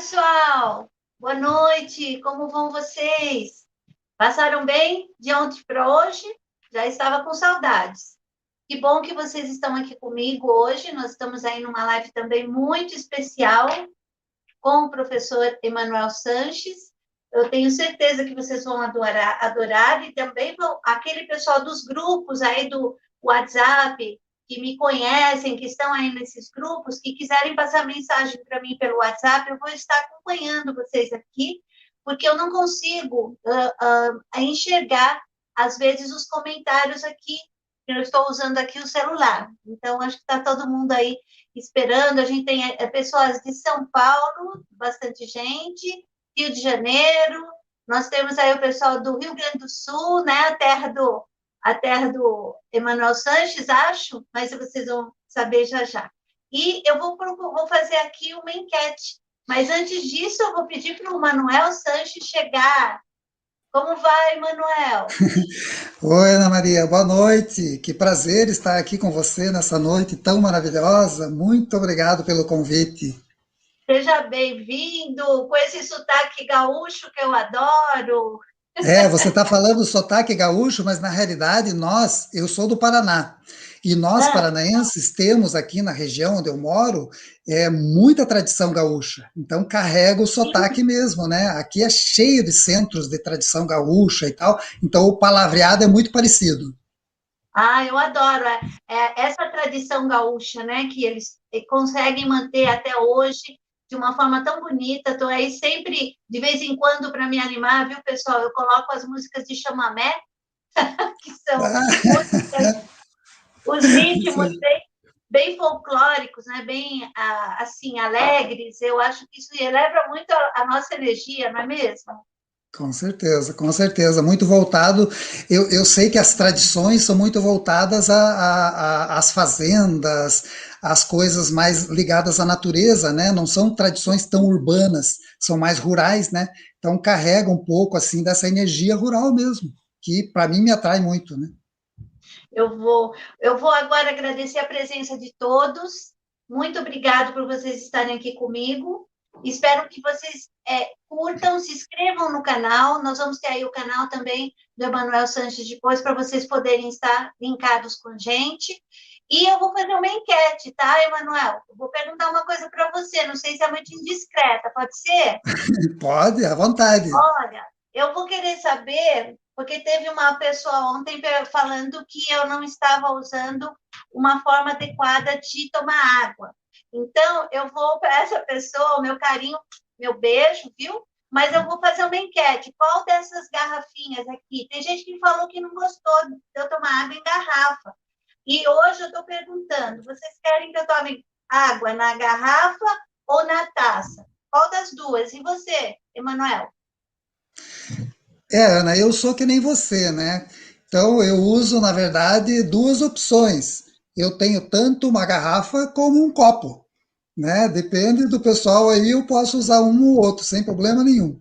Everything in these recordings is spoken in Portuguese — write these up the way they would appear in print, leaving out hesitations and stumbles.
pessoal! Boa noite, como vão vocês? Passaram bem de ontem para hoje? Já estava com saudades. Que bom que vocês estão aqui comigo hoje. Nós estamos aí numa live também muito especial com o professor Emanuel Sanches. Eu tenho certeza que vocês vão adorar e também aquele pessoal dos grupos aí do WhatsApp, que me conhecem, que estão aí nesses grupos, que quiserem passar mensagem para mim pelo WhatsApp, eu vou estar acompanhando vocês aqui, porque eu não consigo enxergar, às vezes, os comentários aqui, eu estou usando aqui o celular. Então, acho que está todo mundo aí esperando. A gente tem pessoas de São Paulo, bastante gente, Rio de Janeiro, nós temos aí o pessoal do Rio Grande do Sul, né, a terra do Emanuel Sanches, acho, mas vocês vão saber já já. E eu vou fazer aqui uma enquete, mas antes disso eu vou pedir para o Emanuel Sanches chegar. Como vai, Emanuel? Oi, Ana Maria, boa noite. Que prazer estar aqui com você nessa noite tão maravilhosa. Muito obrigado pelo convite. Seja bem-vindo com esse sotaque gaúcho que eu adoro. Você está falando sotaque gaúcho, mas na realidade eu sou do Paraná. E nós, Ah, paranaenses, temos aqui na região onde eu moro, muita tradição gaúcha. Então carrega o sotaque mesmo, né? Aqui é cheio de centros de tradição gaúcha e tal, então o palavreado é muito parecido. eu adoro essa tradição gaúcha, né? Que eles conseguem manter até hoje de uma forma tão bonita. Estou aí sempre, de vez em quando, para me animar, viu, pessoal? Eu coloco as músicas de chamamé, que são músicas, os ritmos bem folclóricos, né? Bem assim alegres. Eu acho que isso eleva muito a nossa energia, não é mesmo? Com certeza, muito voltado. Eu sei que as tradições são muito voltadas às fazendas, às coisas mais ligadas à natureza, né? Não são tradições tão urbanas, são mais rurais, né? Então carrega um pouco assim dessa energia rural mesmo, que para mim me atrai muito, né? Eu vou agora agradecer a presença de todos. Muito obrigado por vocês estarem aqui comigo. Espero que vocês curtam, se inscrevam no canal. Nós vamos ter aí o canal também do Emanuel Sanches depois, para vocês poderem estar linkados com a gente. E eu vou fazer uma enquete, tá, Emanuel? Eu vou perguntar uma coisa para você, não sei se é muito indiscreta, pode ser? Pode, à vontade. Olha, eu vou querer saber, porque teve uma pessoa ontem falando que eu não estava usando uma forma adequada de tomar água. Então, eu vou para essa pessoa, meu carinho, meu beijo, viu? Mas eu vou fazer uma enquete. Qual dessas garrafinhas aqui? Tem gente que falou que não gostou de eu tomar água em garrafa. E hoje eu estou perguntando: vocês querem que eu tome água na garrafa ou na taça? Qual das duas? E você, Emanuel? Ana, eu sou que nem você, né? Então eu uso, na verdade, duas opções. Eu tenho tanto uma garrafa como um copo, né? Depende do pessoal aí, eu posso usar um ou outro, sem problema nenhum.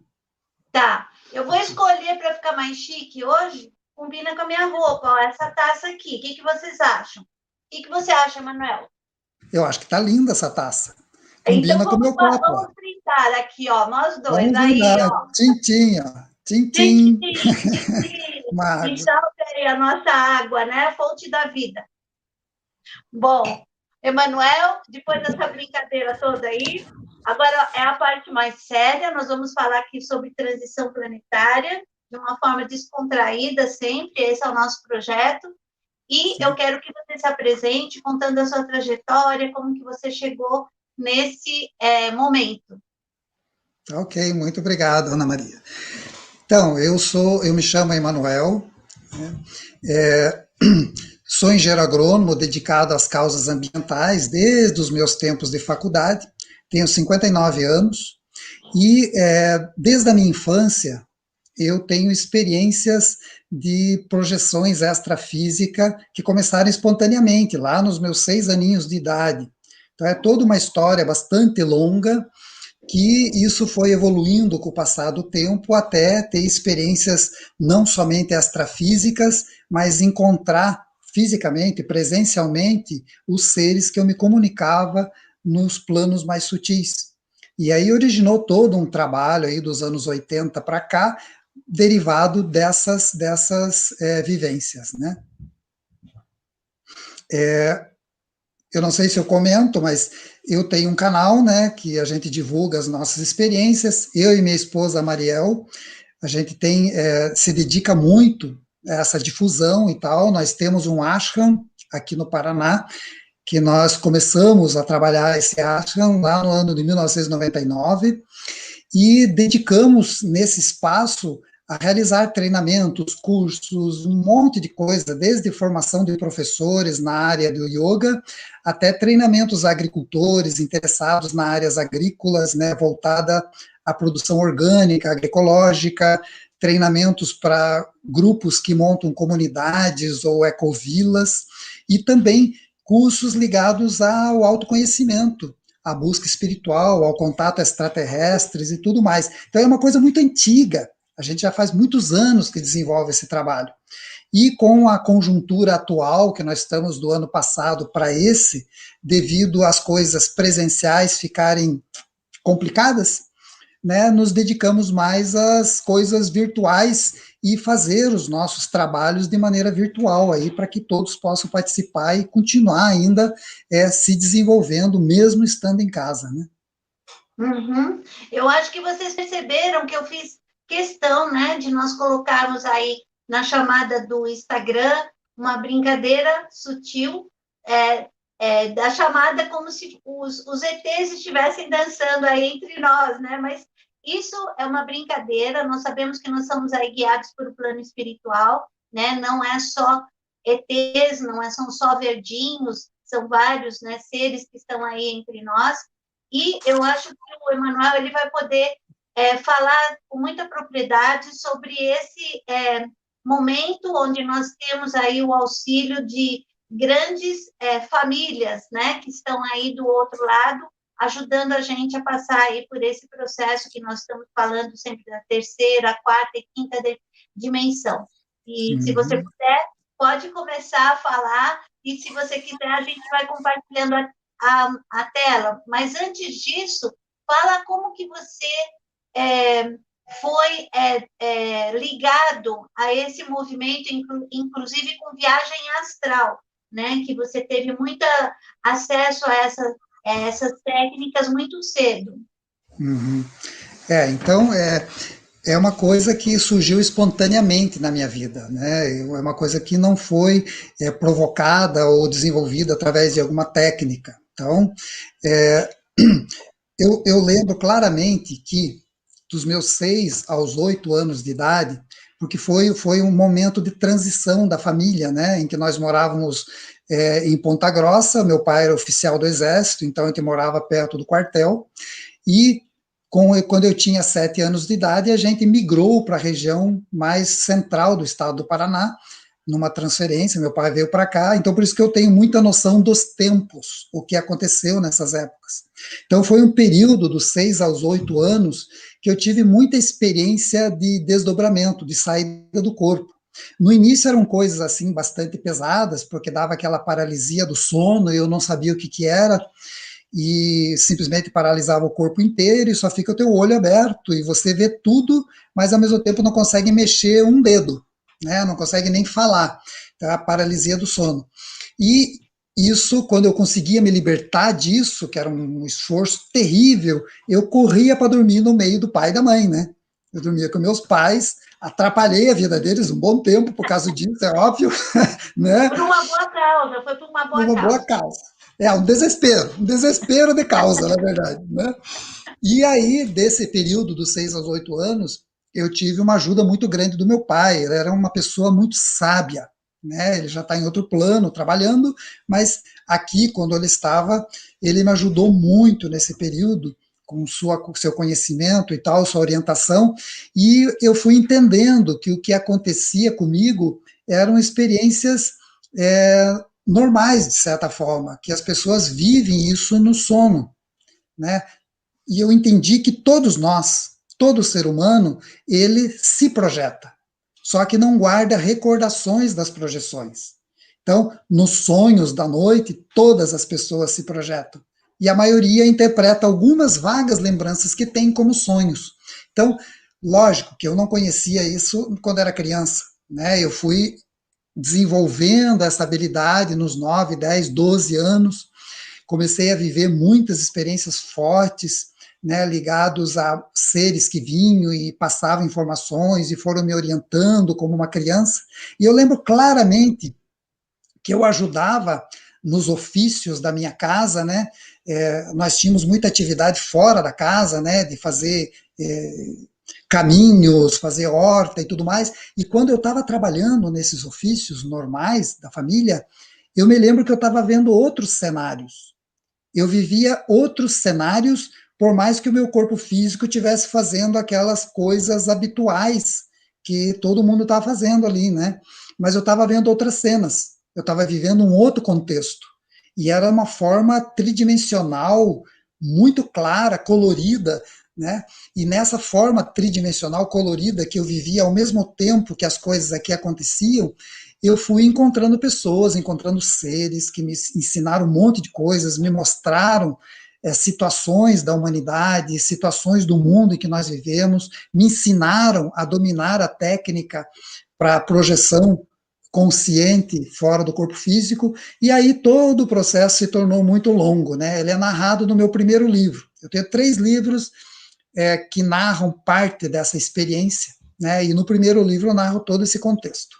Tá, eu vou escolher para ficar mais chique hoje. Combina com a minha roupa, ó, essa taça aqui. O que, que vocês acham? O que, que você acha, Manuel? Eu acho que tá linda essa taça. Então Combina com o meu copo, ó. vamos brindar aqui, ó, nós dois. Vamos Aí, brindar. ó. Tintim, ó. Tchim, Tintim. tchim. Uma E água. salve aí a nossa água, né? A fonte da vida. Bom, Emanuel, depois dessa brincadeira toda aí, agora é a parte mais séria. Nós vamos falar aqui sobre transição planetária, de uma forma descontraída sempre. Esse é o nosso projeto. E eu Sim. quero que você se apresente contando a sua trajetória, como que você chegou nesse momento. Tá ok, muito obrigado, Ana Maria. Então, eu me chamo Emanuel, né? É, sou engenheiro agrônomo dedicado às causas ambientais desde os meus tempos de faculdade, tenho 59 anos e desde a minha infância eu tenho experiências de projeções extrafísica que começaram espontaneamente, lá nos meus 6 aninhos de idade. Então é toda uma história bastante longa que isso foi evoluindo com o passar do tempo até ter experiências não somente extrafísicas, mas encontrar fisicamente, presencialmente, os seres que eu me comunicava nos planos mais sutis. E aí originou todo um trabalho aí dos anos 80 para cá, derivado dessas vivências, né? Eu não sei se eu comento, mas eu tenho um canal, né, que a gente divulga as nossas experiências, eu e minha esposa Mariel, a gente se dedica muito a essa difusão e tal, nós temos um ashram aqui no Paraná, que nós começamos a trabalhar esse ashram lá no ano de 1999, e dedicamos nesse espaço a realizar treinamentos, cursos, um monte de coisa, desde formação de professores na área do yoga, até treinamentos a agricultores interessados nas áreas agrícolas, né, voltada à produção orgânica, agroecológica, treinamentos para grupos que montam comunidades ou ecovilas, e também cursos ligados ao autoconhecimento, à busca espiritual, ao contato extraterrestres e tudo mais. Então é uma coisa muito antiga, a gente já faz muitos anos que desenvolve esse trabalho. E com a conjuntura atual, que nós estamos do ano passado para esse, devido às coisas presenciais ficarem complicadas, né, nos dedicamos mais às coisas virtuais e fazer os nossos trabalhos de maneira virtual aí, para que todos possam participar e continuar ainda se desenvolvendo, mesmo estando em casa, né? Uhum. Eu acho que vocês perceberam que eu fiz questão, né, de nós colocarmos aí na chamada do Instagram uma brincadeira sutil da chamada, como se os ETs estivessem dançando aí entre nós, né? Mas isso é uma brincadeira, nós sabemos que nós somos aí guiados por o plano espiritual, né? Não é só ETs, são só verdinhos, são vários, né, seres que estão aí entre nós, e eu acho que o Emanuel ele vai poder falar com muita propriedade sobre esse momento onde nós temos aí o auxílio de grandes famílias, né, que estão aí do outro lado, ajudando a gente a passar aí por esse processo que nós estamos falando sempre da terceira, quarta e quinta dimensão. E se você puder, pode começar a falar, e se você quiser, a gente vai compartilhando a tela. Mas antes disso, fala como que você foi ligado a esse movimento, inclusive com viagem astral, né? Que você teve muito acesso a essas técnicas muito cedo. Uhum. Então, é uma coisa que surgiu espontaneamente na minha vida, né? É uma coisa que não foi provocada ou desenvolvida através de alguma técnica. Então, eu lembro claramente que dos meus 6 aos 8 anos de idade, porque foi um momento de transição da família, né? Em que nós morávamos em Ponta Grossa, meu pai era oficial do Exército, então a gente morava perto do quartel, e quando eu tinha 7 anos de idade, a gente migrou para a região mais central do estado do Paraná, numa transferência, meu pai veio para cá, então por isso que eu tenho muita noção dos tempos, o que aconteceu nessas épocas. Então foi um período dos 6 aos 8 anos que eu tive muita experiência de desdobramento, de saída do corpo. No início eram coisas assim bastante pesadas, porque dava aquela paralisia do sono, eu não sabia o que era, e simplesmente paralisava o corpo inteiro e só fica o teu olho aberto e você vê tudo, mas ao mesmo tempo não consegue mexer um dedo, né? Não consegue nem falar. Então, a paralisia do sono. E isso, quando eu conseguia me libertar disso, que era um esforço terrível, eu corria para dormir no meio do pai e da mãe, né? Eu dormia com meus pais, atrapalhei a vida deles um bom tempo por causa disso, é óbvio, né? Por uma boa causa, foi por uma boa Uma boa causa. causa. Um desespero de causa, na verdade, né? E aí, desse período dos 6 aos 8 anos, eu tive uma ajuda muito grande do meu pai. Ele era uma pessoa muito sábia, né? Ele já está em outro plano, trabalhando, mas aqui, quando ele estava, ele me ajudou muito nesse período, com seu conhecimento e tal, sua orientação, e eu fui entendendo que o que acontecia comigo eram experiências normais, de certa forma, que as pessoas vivem isso no sono, né? E eu entendi que todos nós, todo ser humano, ele se projeta, só que não guarda recordações das projeções. Então, nos sonhos da noite, todas as pessoas se projetam. e a maioria interpreta algumas vagas lembranças que tem como sonhos. Então, lógico que eu não conhecia isso quando era criança, né? Eu fui desenvolvendo essa habilidade nos 9, 10, 12 anos, comecei a viver muitas experiências fortes, né, ligados a seres que vinham e passavam informações e foram me orientando como uma criança. E eu lembro claramente que eu ajudava nos ofícios da minha casa, né? Nós tínhamos muita atividade fora da casa, né? De fazer caminhos, fazer horta e tudo mais. E quando eu estava trabalhando nesses ofícios normais da família, eu me lembro que eu estava vendo outros cenários. Eu vivia outros cenários, por mais que o meu corpo físico estivesse fazendo aquelas coisas habituais que todo mundo estava fazendo ali, né? Mas eu estava vendo outras cenas, eu estava vivendo um outro contexto. E era uma forma tridimensional, muito clara, colorida, né? E nessa forma tridimensional, colorida, que eu vivia ao mesmo tempo que as coisas aqui aconteciam, eu fui encontrando pessoas, encontrando seres que me ensinaram um monte de coisas, me mostraram situações da humanidade, situações do mundo em que nós vivemos, me ensinaram a dominar a técnica para projeção consciente fora do corpo físico, e aí todo o processo se tornou muito longo, né? Ele é narrado no meu primeiro livro. Eu tenho 3 livros que narram parte dessa experiência, né? E no primeiro livro eu narro todo esse contexto.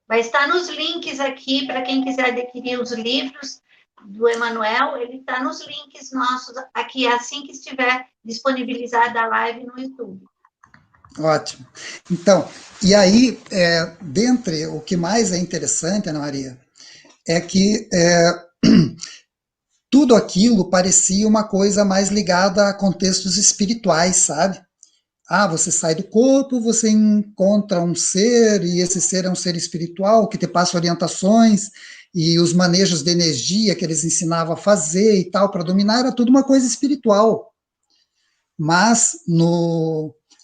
Vai estar nos links aqui, para quem quiser adquirir os livros do Emanuel, ele está nos links nossos aqui, assim que estiver disponibilizada a live no YouTube. Ótimo. Então, e aí, dentre o que mais é interessante, Ana Maria, é que tudo aquilo parecia uma coisa mais ligada a contextos espirituais, sabe? Você sai do corpo, você encontra um ser, e esse ser é um ser espiritual que te passa orientações, e os manejos de energia que eles ensinavam a fazer e tal, para dominar, era tudo uma coisa espiritual. Mas,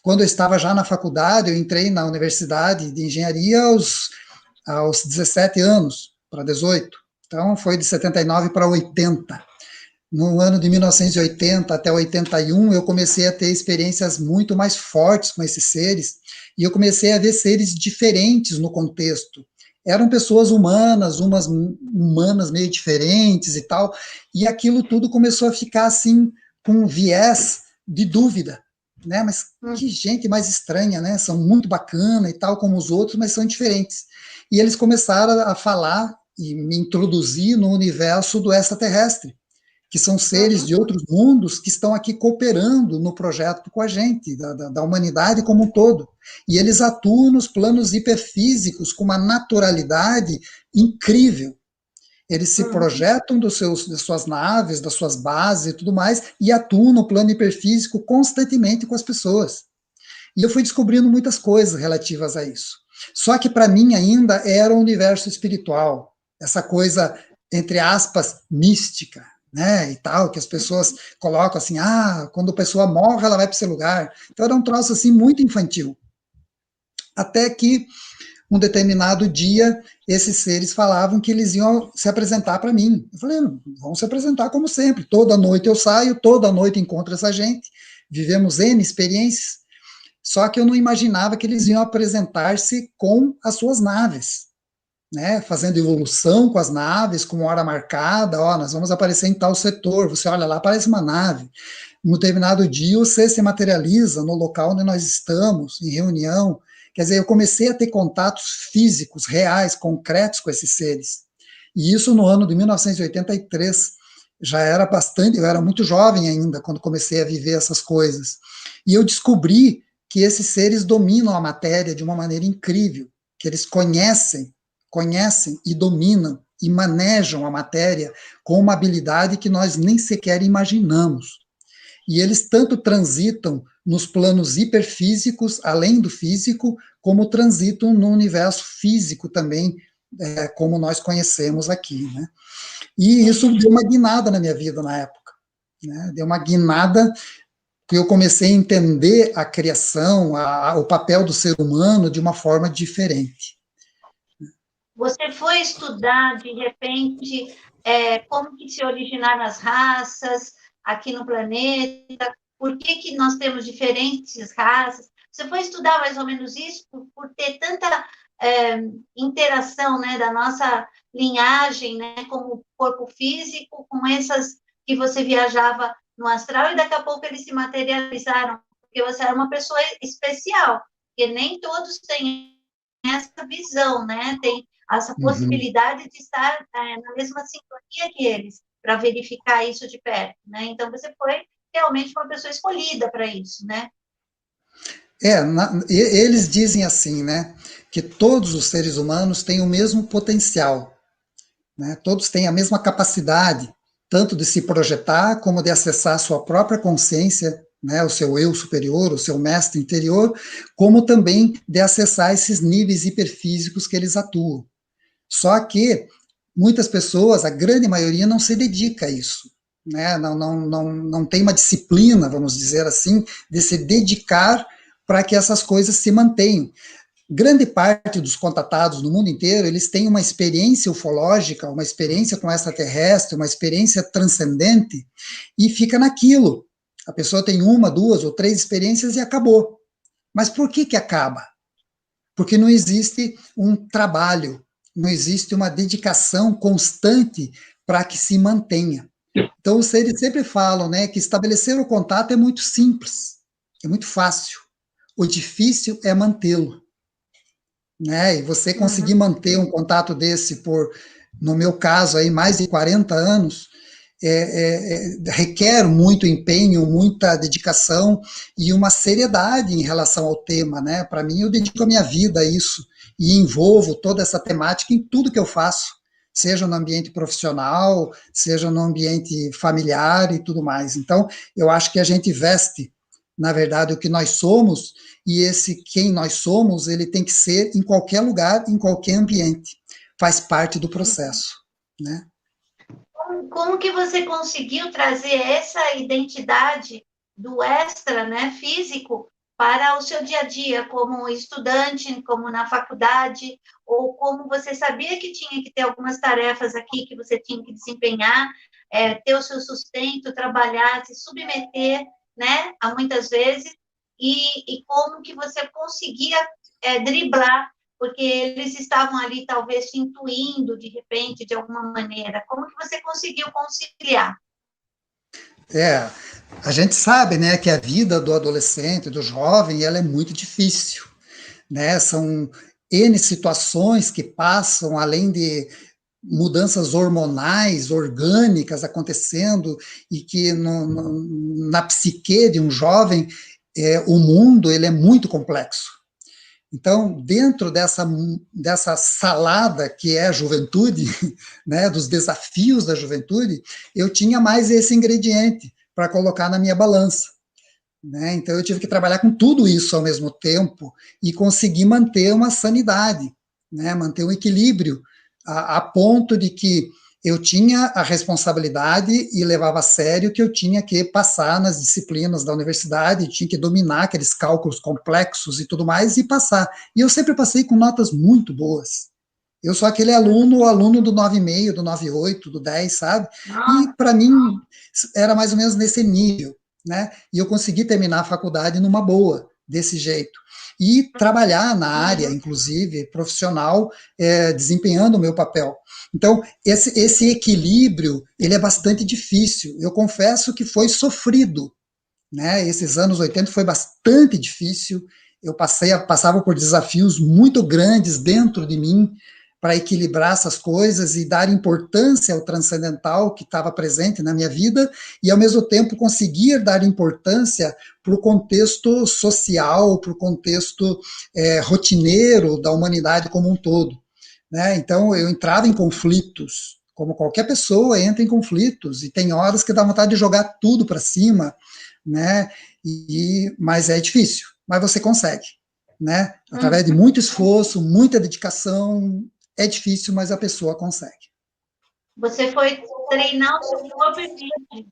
quando eu estava já na faculdade, eu entrei na Universidade de Engenharia aos 17 anos, para 18. Então, foi de 79 para 80. No ano de 1980 até 81, eu comecei a ter experiências muito mais fortes com esses seres, e eu comecei a ver seres diferentes no contexto. Eram pessoas humanas, umas humanas meio diferentes e tal, e aquilo tudo começou a ficar assim, com um viés de dúvida, né? Mas que gente mais estranha, né? São muito bacana e tal, como os outros, mas são diferentes. E eles começaram a falar e me introduzir no universo do extraterrestre, que são seres de outros mundos que estão aqui cooperando no projeto com a gente, da humanidade como um todo. E eles atuam nos planos hiperfísicos com uma naturalidade incrível. Eles se projetam das suas naves, das suas bases e tudo mais, e atuam no plano hiperfísico constantemente com as pessoas. E eu fui descobrindo muitas coisas relativas a isso. Só que para mim ainda era um universo espiritual, essa coisa, entre aspas, mística, né, e tal, que as pessoas colocam assim, quando a pessoa morre, ela vai para esse lugar. Então era um troço assim muito infantil. Até que um determinado dia, esses seres falavam que eles iam se apresentar para mim. Eu falei, vão se apresentar como sempre. Toda noite eu saio, toda noite encontro essa gente, vivemos N experiências, só que eu não imaginava que eles iam apresentar-se com as suas naves, né, fazendo evolução com as naves, com hora marcada, nós vamos aparecer em tal setor, você olha lá, aparece uma nave. Um determinado dia, você se materializa no local onde nós estamos, em reunião. Quer dizer, eu comecei a ter contatos físicos, reais, concretos com esses seres. E isso no ano de 1983. Já era bastante, eu era muito jovem ainda, quando comecei a viver essas coisas. E eu descobri que esses seres dominam a matéria de uma maneira incrível, que eles conhecem e dominam e manejam a matéria com uma habilidade que nós nem sequer imaginamos. E eles tanto transitam nos planos hiperfísicos, além do físico, como transitam no universo físico também, como nós conhecemos aqui, né? E isso deu uma guinada na minha vida na época, né? Deu uma guinada que eu comecei a entender a criação, o papel do ser humano de uma forma diferente. Você foi estudar, de repente, como que se originaram as raças aqui no planeta? Por que que nós temos diferentes raças? Você foi estudar mais ou menos isso por ter tanta interação, né, da nossa linhagem, né, como corpo físico, com essas que você viajava no astral e daqui a pouco eles se materializaram, porque você era uma pessoa especial, porque nem todos têm essa visão, né? Tem essa Uhum. possibilidade de estar na mesma sintonia que eles, para verificar isso de perto, né? Então, você foi realmente uma pessoa escolhida para isso, né? Eles dizem assim, né, que todos os seres humanos têm o mesmo potencial, né, todos têm a mesma capacidade, tanto de se projetar como de acessar a sua própria consciência, né, o seu eu superior, o seu mestre interior, como também de acessar esses níveis hiperfísicos que eles atuam. Só que muitas pessoas, a grande maioria, não se dedica a isso. Né? Não tem uma disciplina, vamos dizer assim, de se dedicar para que essas coisas se mantenham. Grande parte dos contatados no mundo inteiro, eles têm uma experiência ufológica, uma experiência com extraterrestre, uma experiência transcendente, e fica naquilo. A pessoa tem uma, duas ou três experiências e acabou. Mas por que que acaba? Porque não existe um trabalho, não existe uma dedicação constante para que se mantenha. Então, os seres sempre falam, né, que estabelecer o contato é muito simples, é muito fácil. O difícil é mantê-lo, né? E você conseguir Uhum. manter um contato desse por, no meu caso, aí, mais de 40 anos, requer muito empenho, muita dedicação e uma seriedade em relação ao tema, né? Para mim, eu dedico a minha vida a isso e envolvo toda essa temática em tudo que eu faço, seja no ambiente profissional, seja no ambiente familiar e tudo mais. Então, eu acho que a gente veste, na verdade, o que nós somos, e esse quem nós somos, ele tem que ser em qualquer lugar, em qualquer ambiente. Faz parte do processo, né? Como que você conseguiu trazer essa identidade do extra, né, físico, para o seu dia a dia, como estudante, como na faculdade, ou como você sabia que tinha que ter algumas tarefas aqui que você tinha que desempenhar, ter o seu sustento, trabalhar, se submeter, né, a muitas vezes, e como que você conseguia driblar porque eles estavam ali talvez te intuindo de repente, de alguma maneira. Como que você conseguiu conciliar? É, a gente sabe, né, que a vida do adolescente, do jovem, ela é muito difícil, né? São N situações que passam, além de mudanças hormonais, orgânicas acontecendo, e que na psique de um jovem, o mundo ele é muito complexo. Então, dentro dessa salada que é a juventude, né, dos desafios da juventude, eu tinha mais esse ingrediente para colocar na minha balança. Né? Então, eu tive que trabalhar com tudo isso ao mesmo tempo e conseguir manter uma sanidade, né, manter um equilíbrio, a ponto de que eu tinha a responsabilidade e levava a sério que eu tinha que passar nas disciplinas da universidade, tinha que dominar aqueles cálculos complexos e tudo mais e passar. E eu sempre passei com notas muito boas. Eu sou aquele aluno, o aluno do 9,5, do 9,8, do 10, sabe? E Nossa, para mim era mais ou menos nesse nível, né? E eu consegui terminar a faculdade numa boa, desse jeito. E trabalhar na área, uhum. inclusive profissional, desempenhando o meu papel. Então, esse equilíbrio, ele é bastante difícil. Eu confesso que foi sofrido, né? Esses anos 80 foi bastante difícil. Eu passava por desafios muito grandes dentro de mim para equilibrar essas coisas e dar importância ao transcendental que estava presente na minha vida e, ao mesmo tempo, conseguir dar importância para o contexto social, para o contexto rotineiro da humanidade como um todo. Né? Então, eu entrava em conflitos, como qualquer pessoa entra em conflitos, e tem horas que dá vontade de jogar tudo para cima, né? Mas é difícil, mas você consegue, né? Através de Uhum. muito esforço, muita dedicação, é difícil, mas a pessoa consegue. Você foi treinar o seu corpo e mente.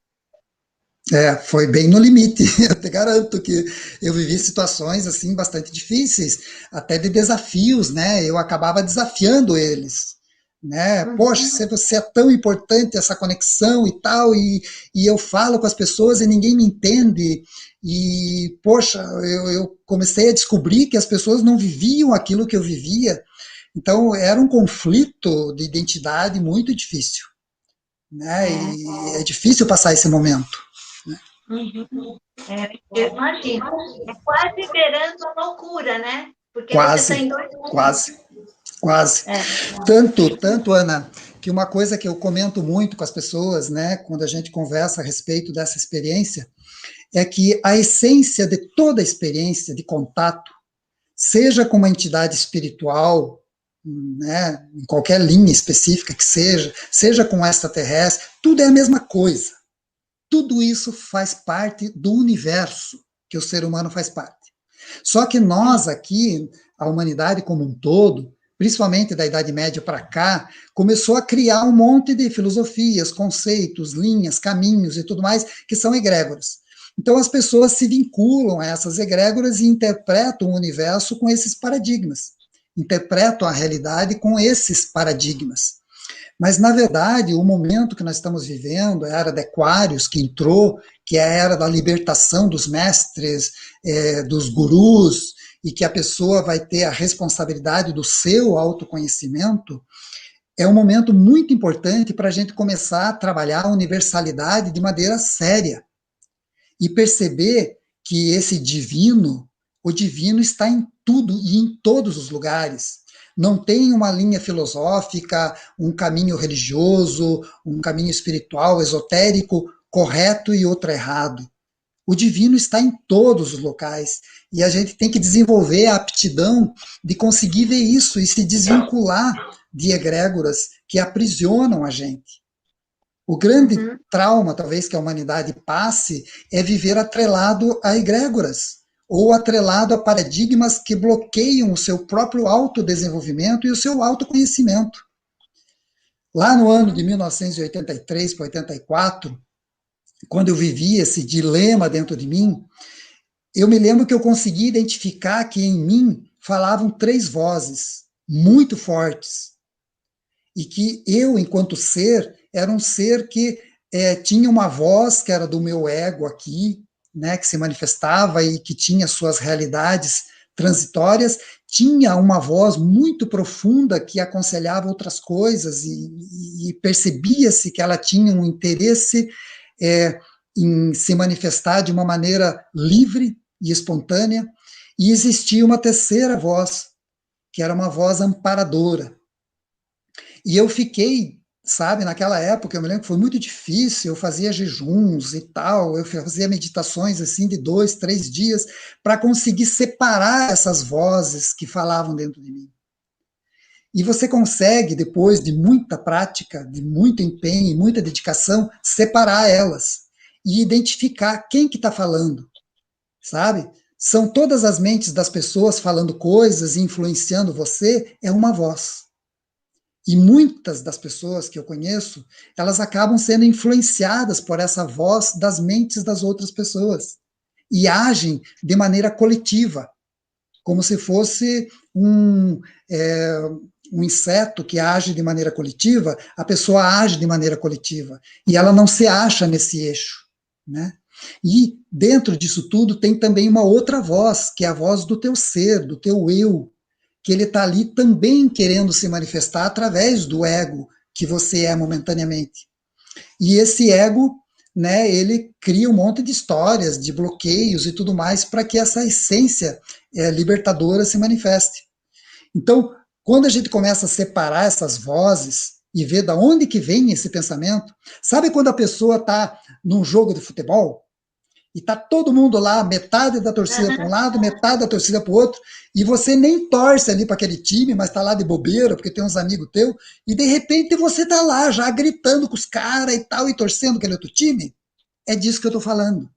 Foi bem no limite. Eu te garanto que eu vivi situações assim bastante difíceis, até de desafios, né? Eu acabava desafiando eles, né? Poxa, Uhum. se você é tão importante essa conexão e tal, e eu falo com as pessoas e ninguém me entende. E poxa, eu comecei a descobrir que as pessoas não viviam aquilo que eu vivia. Então era um conflito de identidade muito difícil, né? É. E é difícil passar esse momento. Uhum. Eu imagino. É quase beirando a loucura, né? Porque você está em Quase, dois mundos. quase, quase. É. Tanto, Ana, que uma coisa que eu comento muito com as pessoas, né, quando a gente conversa a respeito dessa experiência, é que a essência de toda experiência de contato, seja com uma entidade espiritual, né, em qualquer linha específica que seja com extraterrestre, tudo é a mesma coisa. Tudo isso faz parte do universo que o ser humano faz parte. Só que nós aqui, a humanidade como um todo, principalmente da Idade Média para cá, começou a criar um monte de filosofias, conceitos, linhas, caminhos e tudo mais que são egrégoras. Então as pessoas se vinculam a essas egrégoras e interpretam o universo com esses paradigmas, interpretam a realidade com esses paradigmas. Mas, na verdade, o momento que nós estamos vivendo, a era de Aquários que entrou, que é a era da libertação dos mestres, dos gurus, e que a pessoa vai ter a responsabilidade do seu autoconhecimento, é um momento muito importante para a gente começar a trabalhar a universalidade de maneira séria e perceber que esse divino, o divino está em tudo e em todos os lugares. Não tem uma linha filosófica, um caminho religioso, um caminho espiritual, esotérico, correto e outro errado. O divino está em todos os locais e a gente tem que desenvolver a aptidão de conseguir ver isso e se desvincular de egrégoras que aprisionam a gente. O grande Uhum. trauma, talvez, que a humanidade passe é viver atrelado a egrégoras ou atrelado a paradigmas que bloqueiam o seu próprio autodesenvolvimento e o seu autoconhecimento. Lá no ano de 1983 para 84, quando eu vivi esse dilema dentro de mim, eu me lembro que eu consegui identificar que em mim falavam três vozes muito fortes e que eu, enquanto ser, era um ser que tinha uma voz que era do meu ego aqui, né, que se manifestava e que tinha suas realidades transitórias, tinha uma voz muito profunda que aconselhava outras coisas e percebia-se que ela tinha um interesse em se manifestar de uma maneira livre e espontânea, e existia uma terceira voz, que era uma voz amparadora. E eu fiquei, sabe, naquela época, eu me lembro que foi muito difícil, eu fazia jejuns e tal, eu fazia meditações assim de 2, 3 dias para conseguir separar essas vozes que falavam dentro de mim. E você consegue, depois de muita prática, de muito empenho e muita dedicação, separar elas e identificar quem que está falando, sabe? São todas as mentes das pessoas falando coisas e influenciando você, é uma voz. E muitas das pessoas que eu conheço, elas acabam sendo influenciadas por essa voz das mentes das outras pessoas e agem de maneira coletiva, como se fosse um inseto que age de maneira coletiva, a pessoa age de maneira coletiva e ela não se acha nesse eixo, né? E dentro disso tudo tem também uma outra voz, que é a voz do teu ser, do teu eu, que ele está ali também querendo se manifestar através do ego que você é momentaneamente. E esse ego, né, ele cria um monte de histórias, de bloqueios e tudo mais para que essa essência libertadora se manifeste. Então, quando a gente começa a separar essas vozes e ver da onde que vem esse pensamento, sabe quando a pessoa está num jogo de futebol e tá todo mundo lá, metade da torcida para um Uhum. lado, metade da torcida para o outro, e você nem torce ali para aquele time, mas tá lá de bobeira, porque tem uns amigos teus, e de repente você tá lá já gritando com os caras e tal, e torcendo aquele outro time? É disso que eu tô falando,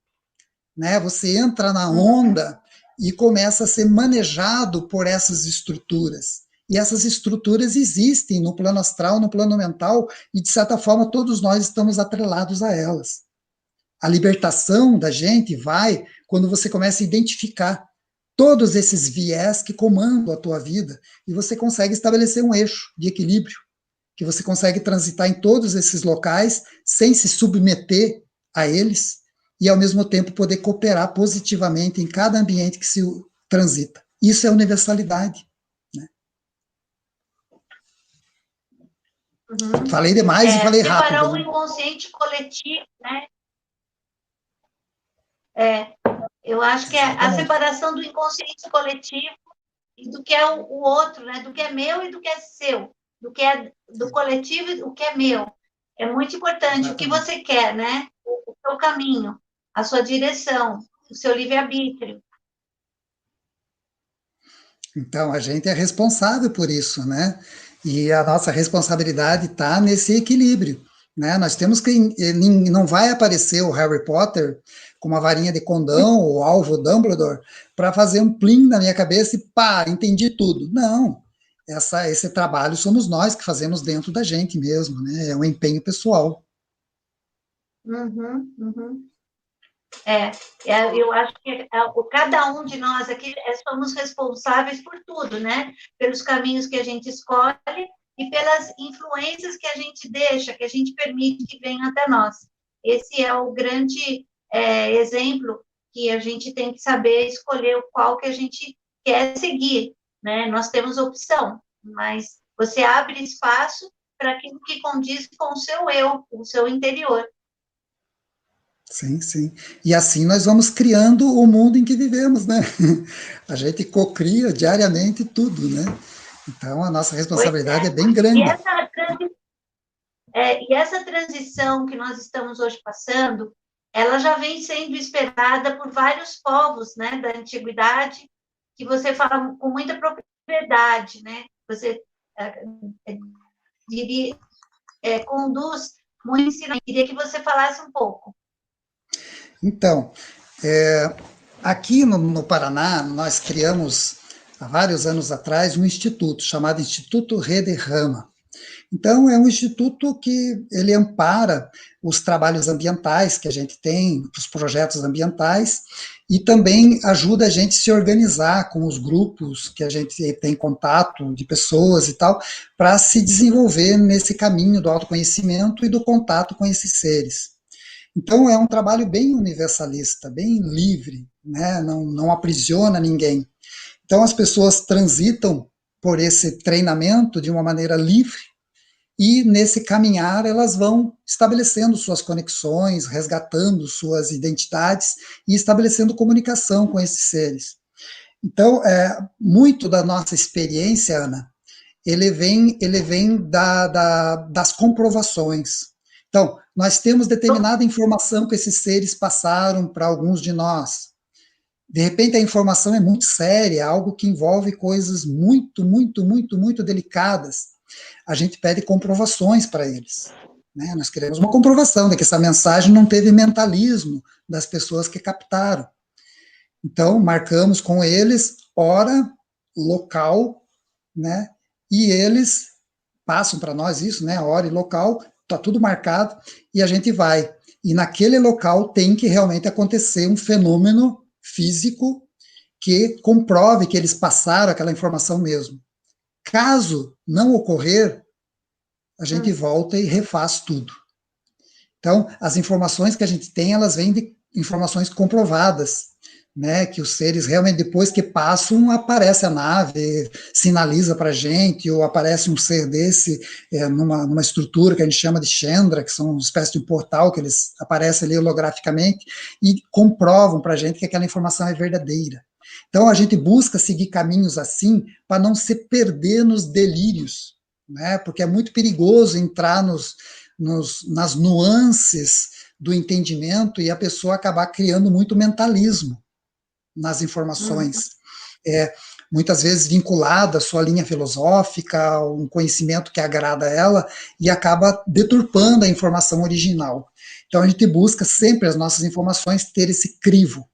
né? Você entra na onda e começa a ser manejado por essas estruturas. E essas estruturas existem no plano astral, no plano mental, e de certa forma todos nós estamos atrelados a elas. A libertação da gente vai quando você começa a identificar todos esses viés que comandam a tua vida e você consegue estabelecer um eixo de equilíbrio, que você consegue transitar em todos esses locais sem se submeter a eles e, ao mesmo tempo, poder cooperar positivamente em cada ambiente que se transita. Isso é universalidade. Né? Uhum. Falei demais e falei rápido. Separar o Né? inconsciente coletivo, né? Eu acho que é a Exatamente. separação do inconsciente coletivo e do que é o outro, né? Do que é meu e do que é seu, do que é do coletivo e do que é meu. É muito importante o que Exatamente. você quer, né? O seu caminho, a sua direção, o seu livre-arbítrio. Então, a gente é responsável por isso, né? E a nossa responsabilidade está nesse equilíbrio, né? Nós temos que não vai aparecer o Harry Potter com uma varinha de condão, o alvo Dumbledore, para fazer um plim na minha cabeça e pá, entendi tudo. Não. Esse trabalho somos nós que fazemos dentro da gente mesmo, né? É um empenho pessoal. Uhum, uhum. Eu acho que cada um de nós aqui somos responsáveis por tudo, né? Pelos caminhos que a gente escolhe e pelas influências que a gente deixa, que a gente permite que venham até nós. Esse é o grande exemplo que a gente tem que saber escolher o qual que a gente quer seguir, né? Nós temos opção, mas você abre espaço para aquilo que condiz com o seu eu, o seu interior. Sim, sim. E assim nós vamos criando o mundo em que vivemos, né? A gente cocria diariamente tudo, né? Então a nossa Pois responsabilidade é é. bem E grande. essa transição que nós estamos hoje passando, ela já vem sendo esperada por vários povos, né, da antiguidade, que você fala com muita propriedade, né? Você diria, conduz muito ensinamento. Queria que você falasse um pouco. Então, aqui no Paraná, nós criamos, há vários anos atrás, um instituto chamado Instituto Rede Rama. Então, é um instituto que ele ampara os trabalhos ambientais que a gente tem, os projetos ambientais, e também ajuda a gente a se organizar com os grupos que a gente tem contato de pessoas e tal, para se desenvolver nesse caminho do autoconhecimento e do contato com esses seres. Então, é um trabalho bem universalista, bem livre, né? Não aprisiona ninguém. Então, as pessoas transitam por esse treinamento de uma maneira livre e, nesse caminhar, elas vão estabelecendo suas conexões, resgatando suas identidades e estabelecendo comunicação com esses seres. Então, muito da nossa experiência, Ana, ele vem das comprovações. Então, nós temos determinada informação que esses seres passaram para alguns de nós. De repente, a informação é muito séria, algo que envolve coisas muito, muito, muito, muito delicadas. A gente pede comprovações para eles. Né? Nós queremos uma comprovação de que essa mensagem não teve mentalismo das pessoas que captaram. Então, marcamos com eles hora, local, né? E eles passam para nós isso, né? Hora e local, está tudo marcado e a gente vai. E naquele local tem que realmente acontecer um fenômeno físico que comprove que eles passaram aquela informação mesmo. Caso não ocorrer, a gente volta e refaz tudo. Então, as informações que a gente tem, elas vêm de informações comprovadas, né, que os seres realmente, depois que passam, aparece a nave, sinaliza para a gente, ou aparece um ser desse numa estrutura que a gente chama de Chandra, que são uma espécie de portal, que eles aparecem ali holograficamente, e comprovam para a gente que aquela informação é verdadeira. Então, a gente busca seguir caminhos assim, para não se perder nos delírios, né, porque é muito perigoso entrar nas nuances do entendimento e a pessoa acabar criando muito mentalismo nas informações, muitas vezes vinculada à sua linha filosófica, um conhecimento que agrada a ela, e acaba deturpando a informação original. Então a gente busca sempre as nossas informações ter esse crivo.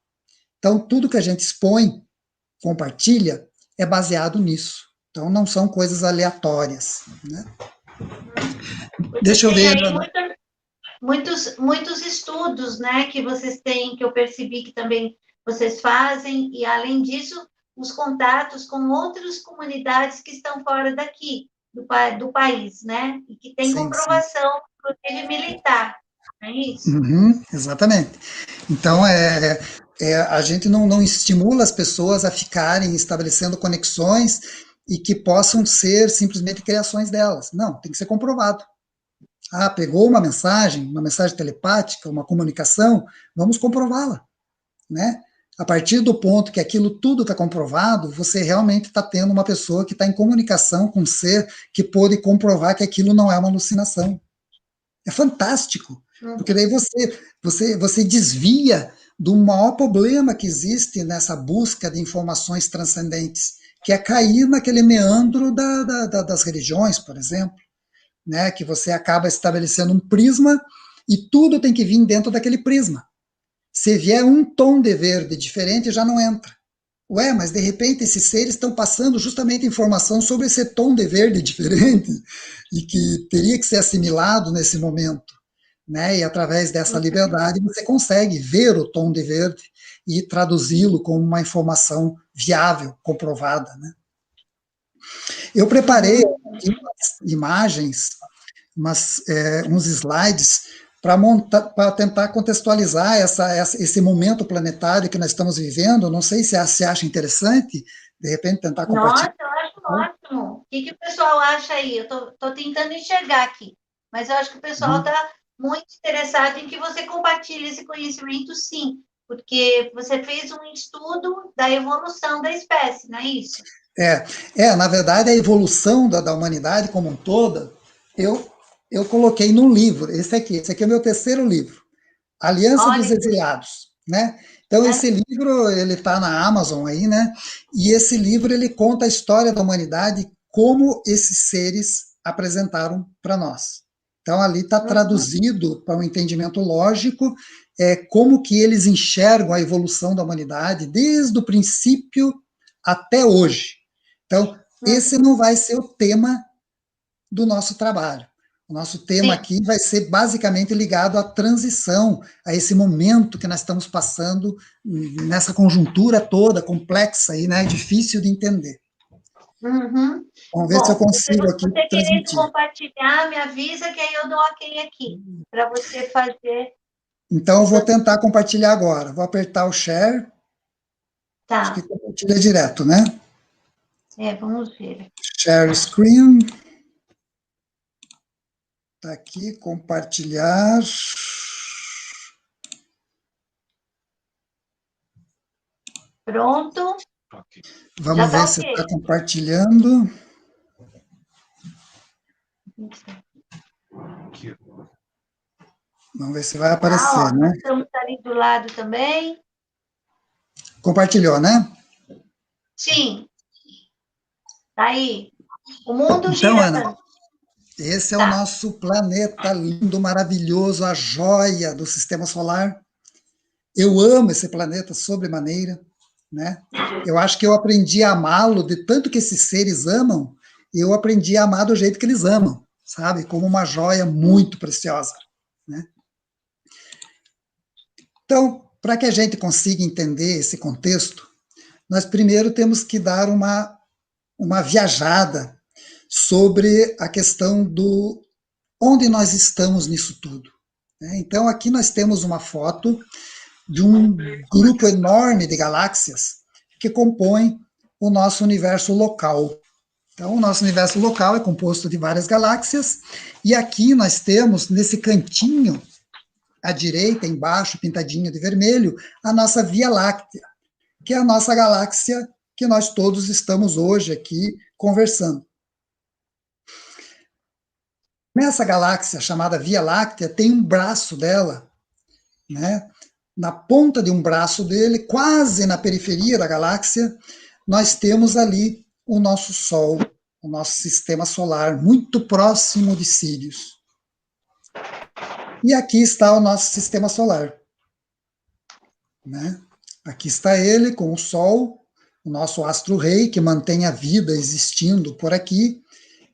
Então tudo que a gente expõe, compartilha, é baseado nisso. Então não são coisas aleatórias. Né? Você Deixa eu tem ver, aí Ana. muitos estudos, né, que vocês têm, que eu percebi que também vocês fazem, e além disso, os contatos com outras comunidades que estão fora daqui, do país, né, e que tem Sim, sim. comprovação, inclusive militar, não é isso? Uhum, exatamente. Então, a gente não estimula as pessoas a ficarem estabelecendo conexões e que possam ser simplesmente criações delas. Não, tem que ser comprovado. Ah, pegou uma mensagem telepática, uma comunicação, vamos comprová-la, né? A partir do ponto que aquilo tudo está comprovado, você realmente está tendo uma pessoa que está em comunicação com um ser que pôde comprovar que aquilo não é uma alucinação. É fantástico, porque daí você desvia do maior problema que existe nessa busca de informações transcendentes, que é cair naquele meandro das religiões, por exemplo, né, que você acaba estabelecendo um prisma e tudo tem que vir dentro daquele prisma. Se vier um tom de verde diferente, já não entra. Ué, mas de repente esses seres estão passando justamente informação sobre esse tom de verde diferente e que teria que ser assimilado nesse momento, né? E através dessa liberdade você consegue ver o tom de verde e traduzi-lo como uma informação viável, comprovada, né? Eu preparei aqui umas imagens, uns slides para tentar contextualizar esse momento planetário que nós estamos vivendo. Não sei se você acha interessante, de repente, tentar compartilhar. Nossa, eu acho ótimo. O que o pessoal acha aí? Eu estou tentando enxergar aqui, mas eu acho que o pessoal está muito interessado em que você compartilhe esse conhecimento, sim, porque você fez um estudo da evolução da espécie, não é isso? Na verdade, a evolução da humanidade como um todo, eu coloquei num livro, esse aqui é o meu terceiro livro, Aliança dos Olha, Exiliados, né? Então, é, esse livro, ele está na Amazon aí, né? E esse livro, ele conta a história da humanidade, como esses seres apresentaram para nós. Então, ali está traduzido para um entendimento lógico, como que eles enxergam a evolução da humanidade, desde o princípio até hoje. Então, esse não vai ser o tema do nosso trabalho. O nosso tema sim. aqui vai ser basicamente ligado à transição, a esse momento que nós estamos passando nessa conjuntura toda complexa e, né, difícil de entender. Uhum. Vamos ver se eu Bom, consigo aqui você querendo transmitir. compartilhar, me avisa que aí eu dou ok aqui, para você fazer Então, o eu vou seu. tentar compartilhar agora. Vou apertar o share, acho que Tá, compartilha direto, né? vamos ver. Share screen. Está aqui, compartilhar. Pronto, já Vamos tá ver se está ok. compartilhando. Vamos ver se vai Tá, aparecer, ó, né? nós estamos ali do lado também. Compartilhou, né? Sim, tá aí. O mundo Então, gira Ana, tanto. esse é o Tá. nosso planeta lindo, maravilhoso, a joia do sistema solar. Eu amo esse planeta sobremaneira, né? Eu acho que eu aprendi a amá-lo de tanto que esses seres amam, e eu aprendi a amar do jeito que eles amam, sabe? Como uma joia muito preciosa, né? Então, para que a gente consiga entender esse contexto, nós primeiro temos que dar uma viajada sobre a questão do onde nós estamos nisso tudo, né? Então, aqui nós temos uma foto de um grupo enorme de galáxias que compõem o nosso universo local. Então, o nosso universo local é composto de várias galáxias, e aqui nós temos, nesse cantinho, à direita, embaixo, pintadinho de vermelho, a nossa Via Láctea, que é a nossa galáxia que nós todos estamos hoje aqui conversando. Nessa galáxia chamada Via Láctea, tem um braço dela, né? Na ponta de um braço dele, quase na periferia da galáxia, nós temos ali o nosso Sol, o nosso sistema solar, muito próximo de Sírius. E aqui está o nosso sistema solar, né? Aqui está ele com o Sol, o nosso astro-rei, que mantém a vida existindo por aqui,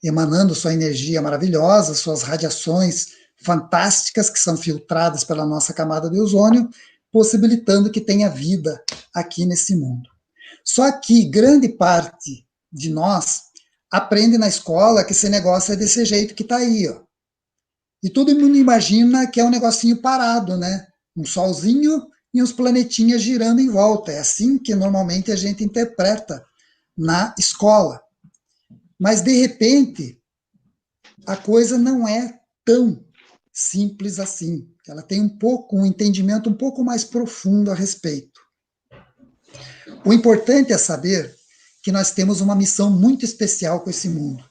emanando sua energia maravilhosa, suas radiações fantásticas que são filtradas pela nossa camada de ozônio, possibilitando que tenha vida aqui nesse mundo. Só que grande parte de nós aprende na escola que esse negócio é desse jeito que está aí, ó. E todo mundo imagina que é um negocinho parado, né? Um solzinho e uns planetinhas girando em volta. É assim que normalmente a gente interpreta na escola. Mas, de repente, a coisa não é tão simples assim. Ela tem um entendimento um pouco mais profundo a respeito. O importante é saber que nós temos uma missão muito especial com esse mundo.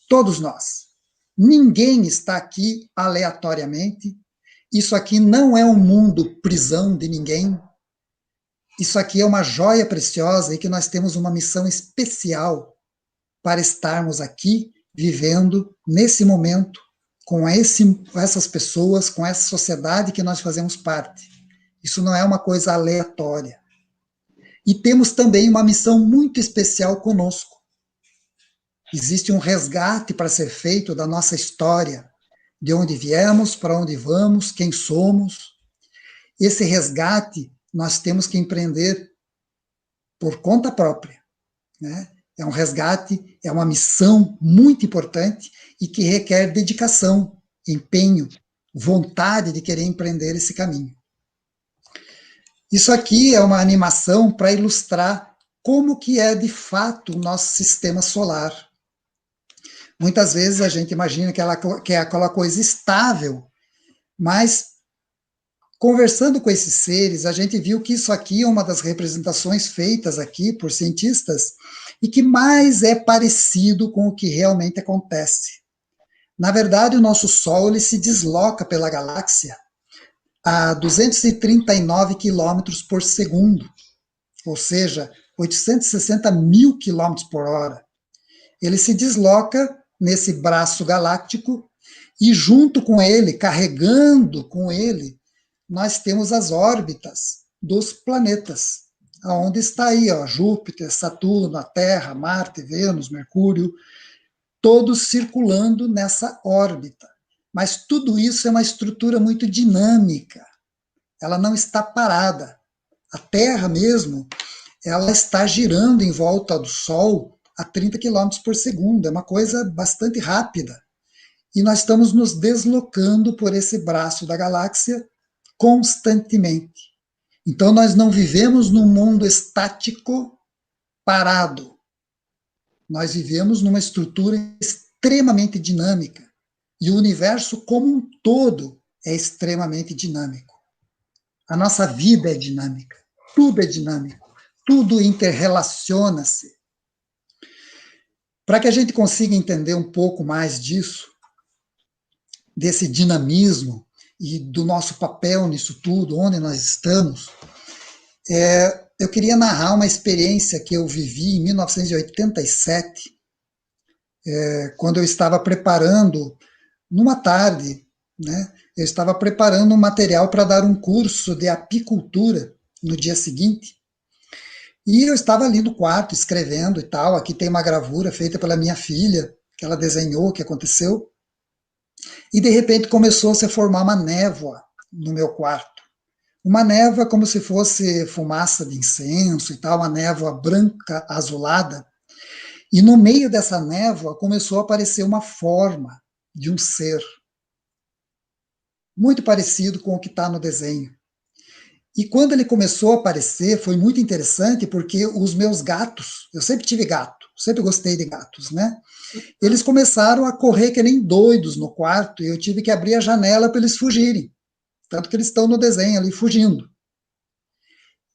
Todos nós. Ninguém está aqui aleatoriamente. Isso aqui não é um mundo prisão de ninguém. Isso aqui é uma joia preciosa e que nós temos uma missão especial para estarmos aqui vivendo nesse momento com essas pessoas, com essa sociedade que nós fazemos parte. Isso não é uma coisa aleatória. E temos também uma missão muito especial conosco. Existe um resgate para ser feito da nossa história, de onde viemos, para onde vamos, quem somos. Esse resgate nós temos que empreender por conta própria, né? É um resgate, é uma missão muito importante e que requer dedicação, empenho, vontade de querer empreender esse caminho. Isso aqui é uma animação para ilustrar como que é de fato o nosso sistema solar. Muitas vezes a gente imagina que é aquela coisa estável, mas conversando com esses seres, a gente viu que isso aqui é uma das representações feitas aqui por cientistas e que mais é parecido com o que realmente acontece. Na verdade, o nosso Sol ele se desloca pela galáxia a 239 quilômetros por segundo, ou seja, 860 mil quilômetros por hora. Ele se desloca nesse braço galáctico e junto com ele, carregando com ele, nós temos as órbitas dos planetas, onde está aí, ó, Júpiter, Saturno, a Terra, Marte, Vênus, Mercúrio, todos circulando nessa órbita. Mas tudo isso é uma estrutura muito dinâmica. Ela não está parada. A Terra mesmo, ela está girando em volta do Sol a 30 km por segundo. É uma coisa bastante rápida. E nós estamos nos deslocando por esse braço da galáxia constantemente. Então nós não vivemos num mundo estático, parado. Nós vivemos numa estrutura extremamente dinâmica. E o universo como um todo é extremamente dinâmico. A nossa vida é dinâmica. Tudo é dinâmico. Tudo interrelaciona-se. Para que a gente consiga entender um pouco mais disso, desse dinamismo e do nosso papel nisso tudo, onde nós estamos, eu queria narrar uma experiência que eu vivi em 1987, quando eu estava preparando, numa tarde, né, eu estava preparando um material para dar um curso de apicultura no dia seguinte, e eu estava ali no quarto escrevendo e tal. Aqui tem uma gravura feita pela minha filha, que ela desenhou o que aconteceu, e de repente começou a se formar uma névoa no meu quarto. Uma névoa como se fosse fumaça de incenso e tal, uma névoa branca azulada, e no meio dessa névoa começou a aparecer uma forma de um ser, muito parecido com o que está no desenho. E quando ele começou a aparecer, foi muito interessante, porque os meus gatos, eu sempre tive gato, sempre gostei de gatos, né? Eles começaram a correr que nem doidos no quarto, e eu tive que abrir a janela para eles fugirem. Tanto que eles estão no desenho ali, fugindo.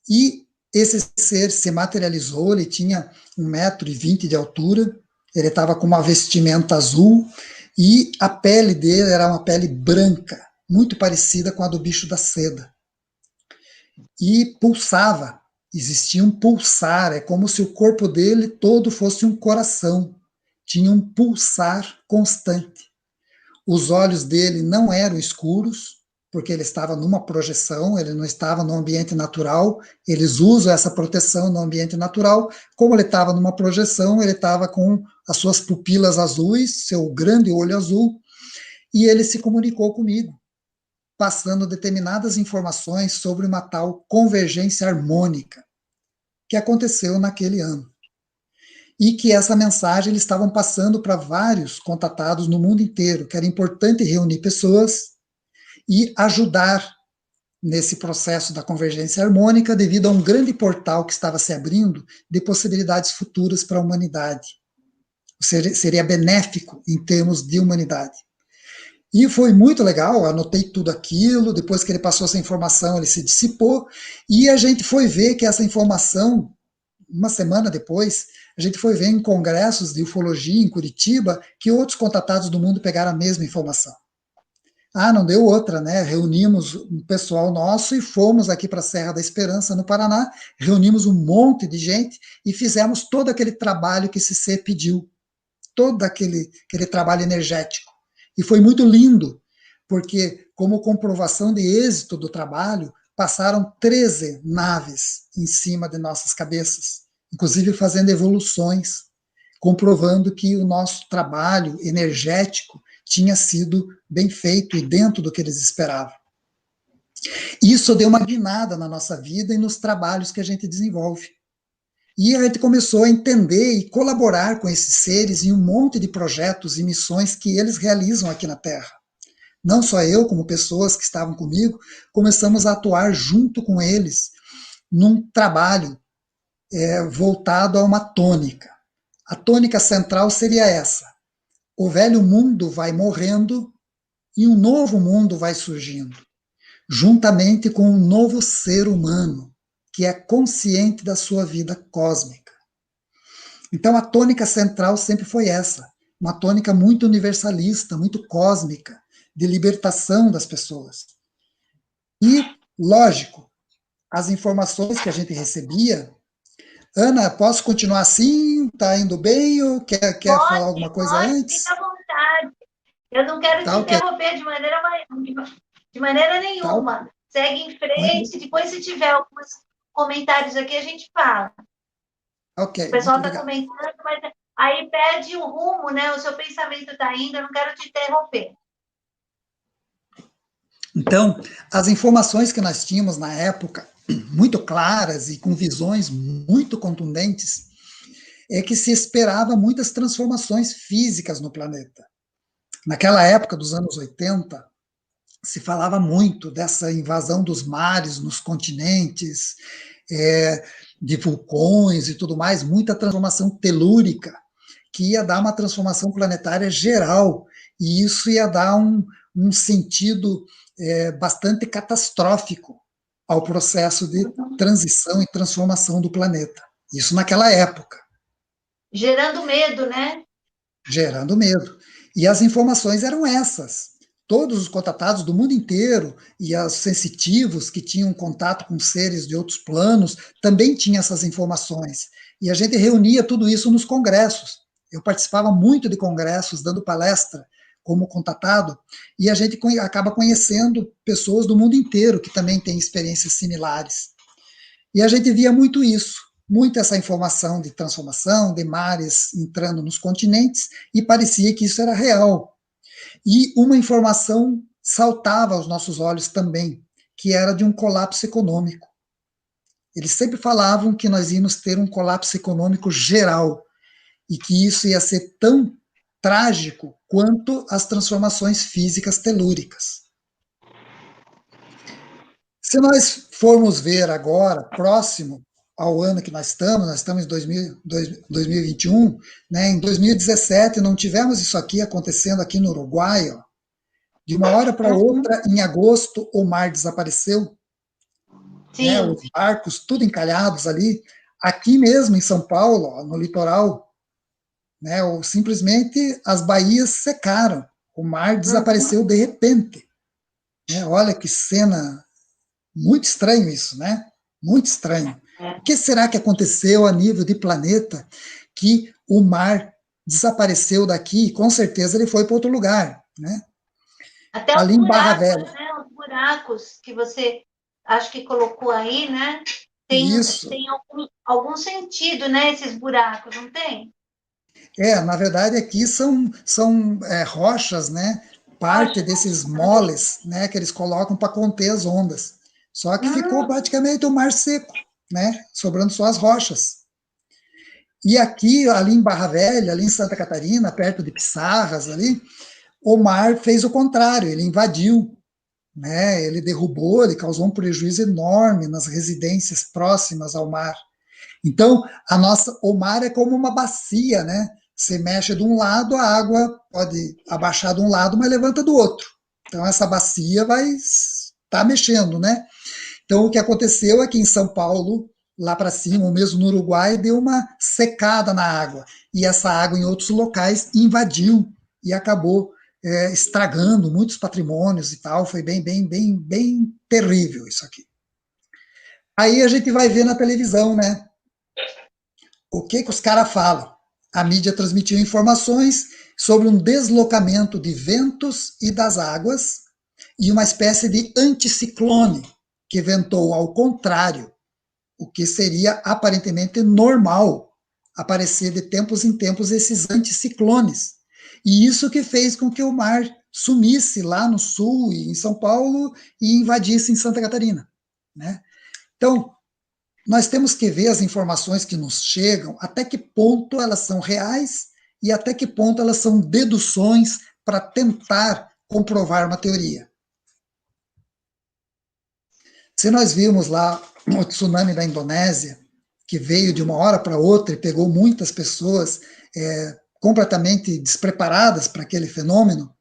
E esse ser se materializou, ele tinha 1,20 m de altura, ele estava com uma vestimenta azul, e a pele dele era uma pele branca, muito parecida com a do bicho da seda. E pulsava, existia um pulsar, é como se o corpo dele todo fosse um coração, tinha um pulsar constante. Os olhos dele não eram escuros, porque ele estava numa projeção, ele não estava no ambiente natural, eles usam essa proteção no ambiente natural. Como ele estava numa projeção, ele estava com as suas pupilas azuis, seu grande olho azul, e ele se comunicou comigo, passando determinadas informações sobre uma tal convergência harmônica que aconteceu naquele ano. E que essa mensagem eles estavam passando para vários contatados no mundo inteiro, que era importante reunir pessoas e ajudar nesse processo da convergência harmônica, devido a um grande portal que estava se abrindo de possibilidades futuras para a humanidade. Seria benéfico em termos de humanidade. E foi muito legal, eu anotei tudo aquilo, depois que ele passou essa informação, ele se dissipou, e a gente foi ver que essa informação, uma semana depois, a gente foi ver em congressos de ufologia em Curitiba, que outros contatados do mundo pegaram a mesma informação. Ah, não deu outra, né? Reunimos um pessoal nosso e fomos aqui para a Serra da Esperança, no Paraná, reunimos um monte de gente e fizemos todo aquele trabalho que esse ser pediu, todo aquele trabalho energético. E foi muito lindo, porque, como comprovação de êxito do trabalho, passaram 13 naves em cima de nossas cabeças, inclusive fazendo evoluções, comprovando que o nosso trabalho energético tinha sido bem feito e dentro do que eles esperavam. Isso deu uma guinada na nossa vida e nos trabalhos que a gente desenvolve. E a gente começou a entender e colaborar com esses seres em um monte de projetos e missões que eles realizam aqui na Terra. Não só eu, como pessoas que estavam comigo, começamos a atuar junto com eles num trabalho voltado a uma tônica. A tônica central seria essa: o velho mundo vai morrendo e um novo mundo vai surgindo, juntamente com um novo ser humano, que é consciente da sua vida cósmica. Então a tônica central sempre foi essa, uma tônica muito universalista, muito cósmica, de libertação das pessoas. E, lógico, as informações que a gente recebia... Ana, posso continuar assim? Está indo bem ou quer falar alguma coisa Fica à antes? vontade. Eu não quero te Tá ok, interromper de maneira tá, nenhuma. Segue em muito, frente, depois se tiver alguns comentários aqui, a gente fala. O ok, muito pessoal está obrigado. comentando, mas aí perde o rumo, né? O seu pensamento está indo, eu não quero te interromper. Então, as informações que nós tínhamos na época, muito claras e com visões muito contundentes, é que se esperava muitas transformações físicas no planeta. Naquela época dos anos 80, se falava muito dessa invasão dos mares nos continentes, de vulcões e tudo mais, muita transformação telúrica, que ia dar uma transformação planetária geral, e isso ia dar um sentido bastante catastrófico ao processo de transição e transformação do planeta. Isso naquela época. Gerando medo, né? Gerando medo. E as informações eram essas. Todos os contatados do mundo inteiro e os sensitivos que tinham contato com seres de outros planos também tinham essas informações. E a gente reunia tudo isso nos congressos. Eu participava muito de congressos, dando palestra como contatado, e a gente acaba conhecendo pessoas do mundo inteiro que também têm experiências similares. E a gente via muito isso, muito essa informação de transformação, de mares entrando nos continentes, e parecia que isso era real. E uma informação saltava aos nossos olhos também, que era de um colapso econômico. Eles sempre falavam que nós íamos ter um colapso econômico geral, e que isso ia ser tão trágico quanto as transformações físicas telúricas. Se nós formos ver agora, próximo ao ano que nós estamos em 2021, né, em 2017 não tivemos isso aqui acontecendo aqui no Uruguai, ó. De uma hora para outra, em agosto, o mar desapareceu, né, os barcos tudo encalhados ali. Aqui mesmo em São Paulo, ó, no litoral, né, simplesmente as baías secaram, o mar desapareceu de repente. Né, olha que cena, muito estranho isso, né? Muito estranho. O que será que aconteceu a nível de planeta que o mar desapareceu daqui? Com certeza ele foi para outro lugar, né? Até Ali os em Barra buracos, Velha. né? Os buracos que você acho que colocou aí, né? Isso. Tem algum sentido, né? Esses buracos, não tem? Na verdade aqui são rochas, né? parte desses moles, né, que eles colocam para conter as ondas. Só que ficou praticamente o mar seco, né, sobrando só as rochas. E aqui, ali em Barra Velha, ali em Santa Catarina, perto de Pissarras, ali, o mar fez o contrário, ele invadiu, né, ele derrubou, ele causou um prejuízo enorme nas residências próximas ao mar. Então, o mar é como uma bacia, né? Você mexe de um lado, a água pode abaixar de um lado, mas levanta do outro. Então, essa bacia vai estar mexendo, né? Então, o que aconteceu é que em São Paulo, lá para cima, ou mesmo no Uruguai, deu uma secada na água. E essa água, em outros locais, invadiu e acabou estragando muitos patrimônios e tal. Foi bem terrível isso aqui. Aí a gente vai ver na televisão, né? O que os caras falam? A mídia transmitiu informações sobre um deslocamento de ventos e das águas e uma espécie de anticiclone que ventou ao contrário, o que seria aparentemente normal aparecer de tempos em tempos esses anticiclones. E isso que fez com que o mar sumisse lá no sul e em São Paulo e invadisse em Santa Catarina, né? Então, nós temos que ver as informações que nos chegam, até que ponto elas são reais e até que ponto elas são deduções para tentar comprovar uma teoria. Se nós vimos lá o tsunami da Indonésia, que veio de uma hora para outra e pegou muitas pessoas completamente despreparadas para aquele fenômeno,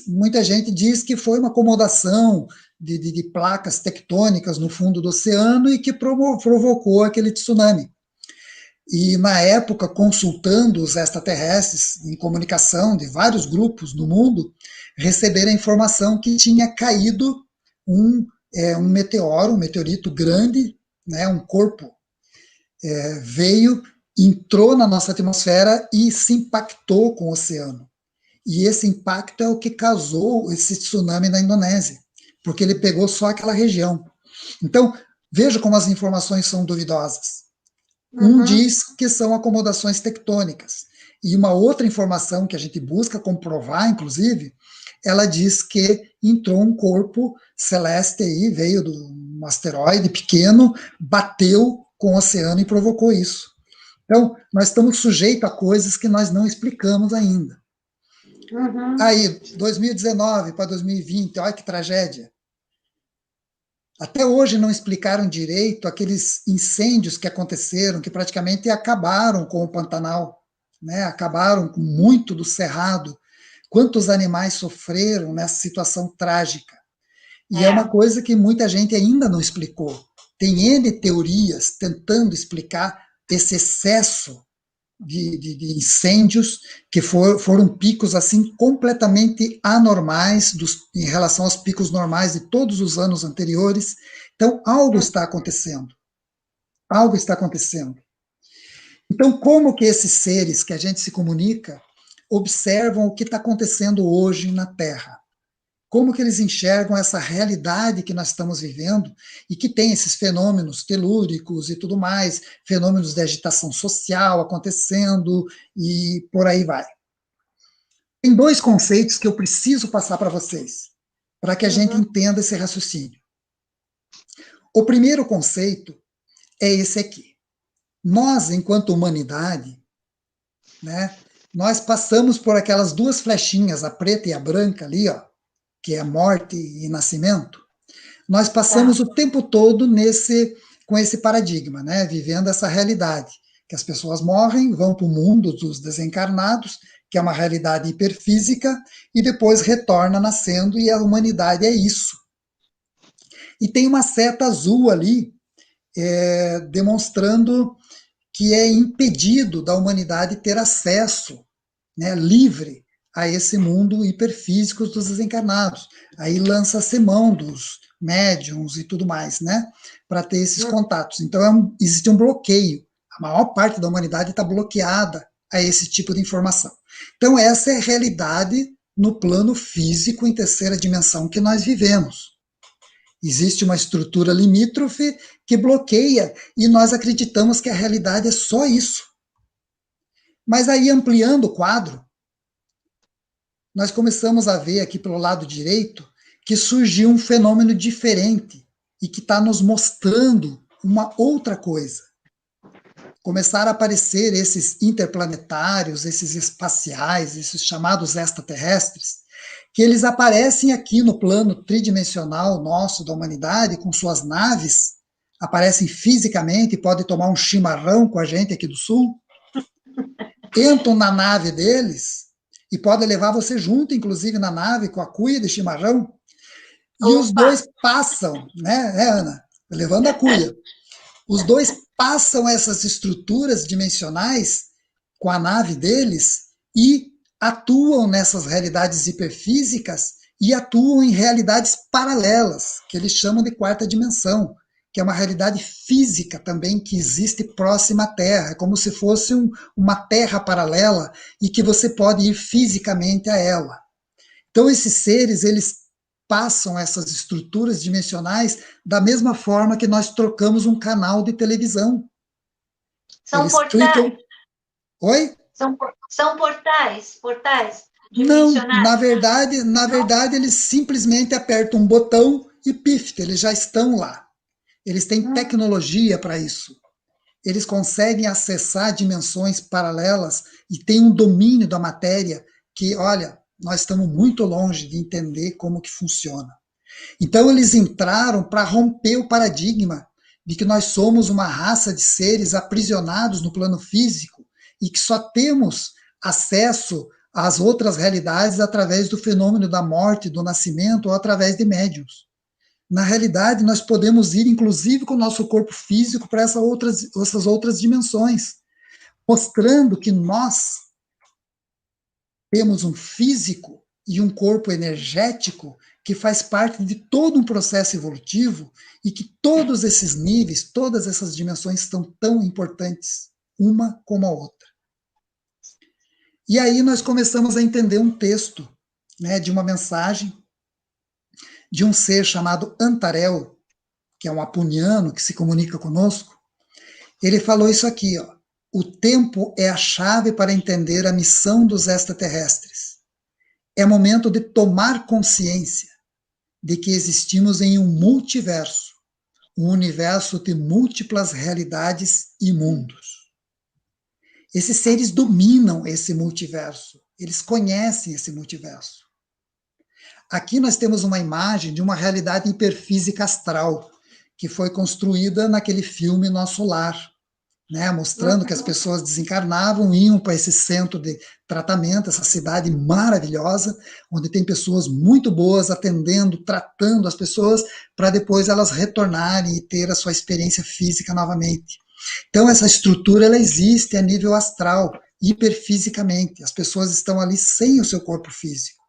muita gente diz que foi uma acomodação de placas tectônicas no fundo do oceano e que provocou aquele tsunami. E, na época, consultando os extraterrestres em comunicação de vários grupos no mundo, receberam a informação que tinha caído um meteoro, um meteorito grande, né, um corpo veio, entrou na nossa atmosfera e se impactou com o oceano. E esse impacto é o que causou esse tsunami na Indonésia, porque ele pegou só aquela região. Então, veja como as informações são duvidosas. Um diz que são acomodações tectônicas, e uma outra informação que a gente busca comprovar, inclusive, ela diz que entrou um corpo celeste aí, veio de um asteroide pequeno, bateu com o oceano e provocou isso. Então, nós estamos sujeitos a coisas que nós não explicamos ainda. Aí, 2019 para 2020, olha que tragédia. Até hoje não explicaram direito aqueles incêndios que aconteceram, que praticamente acabaram com o Pantanal, né? Acabaram com muito do cerrado. Quantos animais sofreram nessa situação trágica? E é uma coisa que muita gente ainda não explicou. Tem N teorias tentando explicar esse excesso de incêndios que foram picos assim completamente anormais em relação aos picos normais de todos os anos anteriores. Então, algo está acontecendo. Algo está acontecendo. Então, como que esses seres que a gente se comunica observam o que está acontecendo hoje na Terra? Como que eles enxergam essa realidade que nós estamos vivendo e que tem esses fenômenos telúricos e tudo mais, fenômenos de agitação social acontecendo e por aí vai. Tem dois conceitos que eu preciso passar para vocês, para que a gente entenda esse raciocínio. O primeiro conceito é esse aqui. Nós, enquanto humanidade, né, nós passamos por aquelas duas flechinhas, a preta e a branca ali, ó, que é morte e nascimento, nós passamos o tempo todo com esse paradigma, né, vivendo essa realidade, que as pessoas morrem, vão para o mundo dos desencarnados, que é uma realidade hiperfísica, e depois retorna nascendo, e a humanidade é isso. E tem uma seta azul ali, demonstrando que é impedido da humanidade ter acesso, né, livre, a esse mundo hiperfísico dos desencarnados. Aí lança-se mão dos médiums e tudo mais, né, para ter esses contatos. Então existe um bloqueio. A maior parte da humanidade está bloqueada a esse tipo de informação. Então essa é a realidade no plano físico em terceira dimensão que nós vivemos. Existe uma estrutura limítrofe que bloqueia e nós acreditamos que a realidade é só isso. Mas aí, ampliando o quadro, nós começamos a ver aqui pelo lado direito que surgiu um fenômeno diferente e que está nos mostrando uma outra coisa. Começaram a aparecer esses interplanetários, esses espaciais, esses chamados extraterrestres, que eles aparecem aqui no plano tridimensional nosso da humanidade, com suas naves, aparecem fisicamente, podem tomar um chimarrão com a gente aqui do Sul, entram na nave deles e podem levar você junto, inclusive, na nave com a cuia de chimarrão, e Opa. os dois passam, né, Ana? Levando a cuia. Os dois passam essas estruturas dimensionais com a nave deles e atuam nessas realidades hiperfísicas e atuam em realidades paralelas, que eles chamam de quarta dimensão, que é uma realidade física também que existe próxima à Terra, é como se fosse uma Terra paralela e que você pode ir fisicamente a ela. Então esses seres, eles passam essas estruturas dimensionais da mesma forma que nós trocamos um canal de televisão. São Eles portais. clicam... Oi? São portais Não, dimensionais. na verdade, eles simplesmente apertam um botão e pif, eles já estão lá. Eles têm tecnologia para isso. Eles conseguem acessar dimensões paralelas e têm um domínio da matéria que, olha, nós estamos muito longe de entender como que funciona. Então eles entraram para romper o paradigma de que nós somos uma raça de seres aprisionados no plano físico e que só temos acesso às outras realidades através do fenômeno da morte, do nascimento ou através de médiuns. Na realidade, nós podemos ir, inclusive, com o nosso corpo físico para essas outras dimensões, mostrando que nós temos um físico e um corpo energético que faz parte de todo um processo evolutivo e que todos esses níveis, todas essas dimensões são tão importantes, uma como a outra. E aí nós começamos a entender um texto, né, de uma mensagem de um ser chamado Antarel, que é um apuniano que se comunica conosco. Ele falou isso aqui, ó: o tempo é a chave para entender a missão dos extraterrestres. É momento de tomar consciência de que existimos em um multiverso, um universo de múltiplas realidades e mundos. Esses seres dominam esse multiverso, eles conhecem esse multiverso. Aqui nós temos uma imagem de uma realidade hiperfísica astral, que foi construída naquele filme Nosso Lar, né, mostrando que as pessoas desencarnavam, iam para esse centro de tratamento, essa cidade maravilhosa, onde tem pessoas muito boas atendendo, tratando as pessoas, para depois elas retornarem e ter a sua experiência física novamente. Então essa estrutura, ela existe a nível astral, hiperfisicamente. As pessoas estão ali sem o seu corpo físico.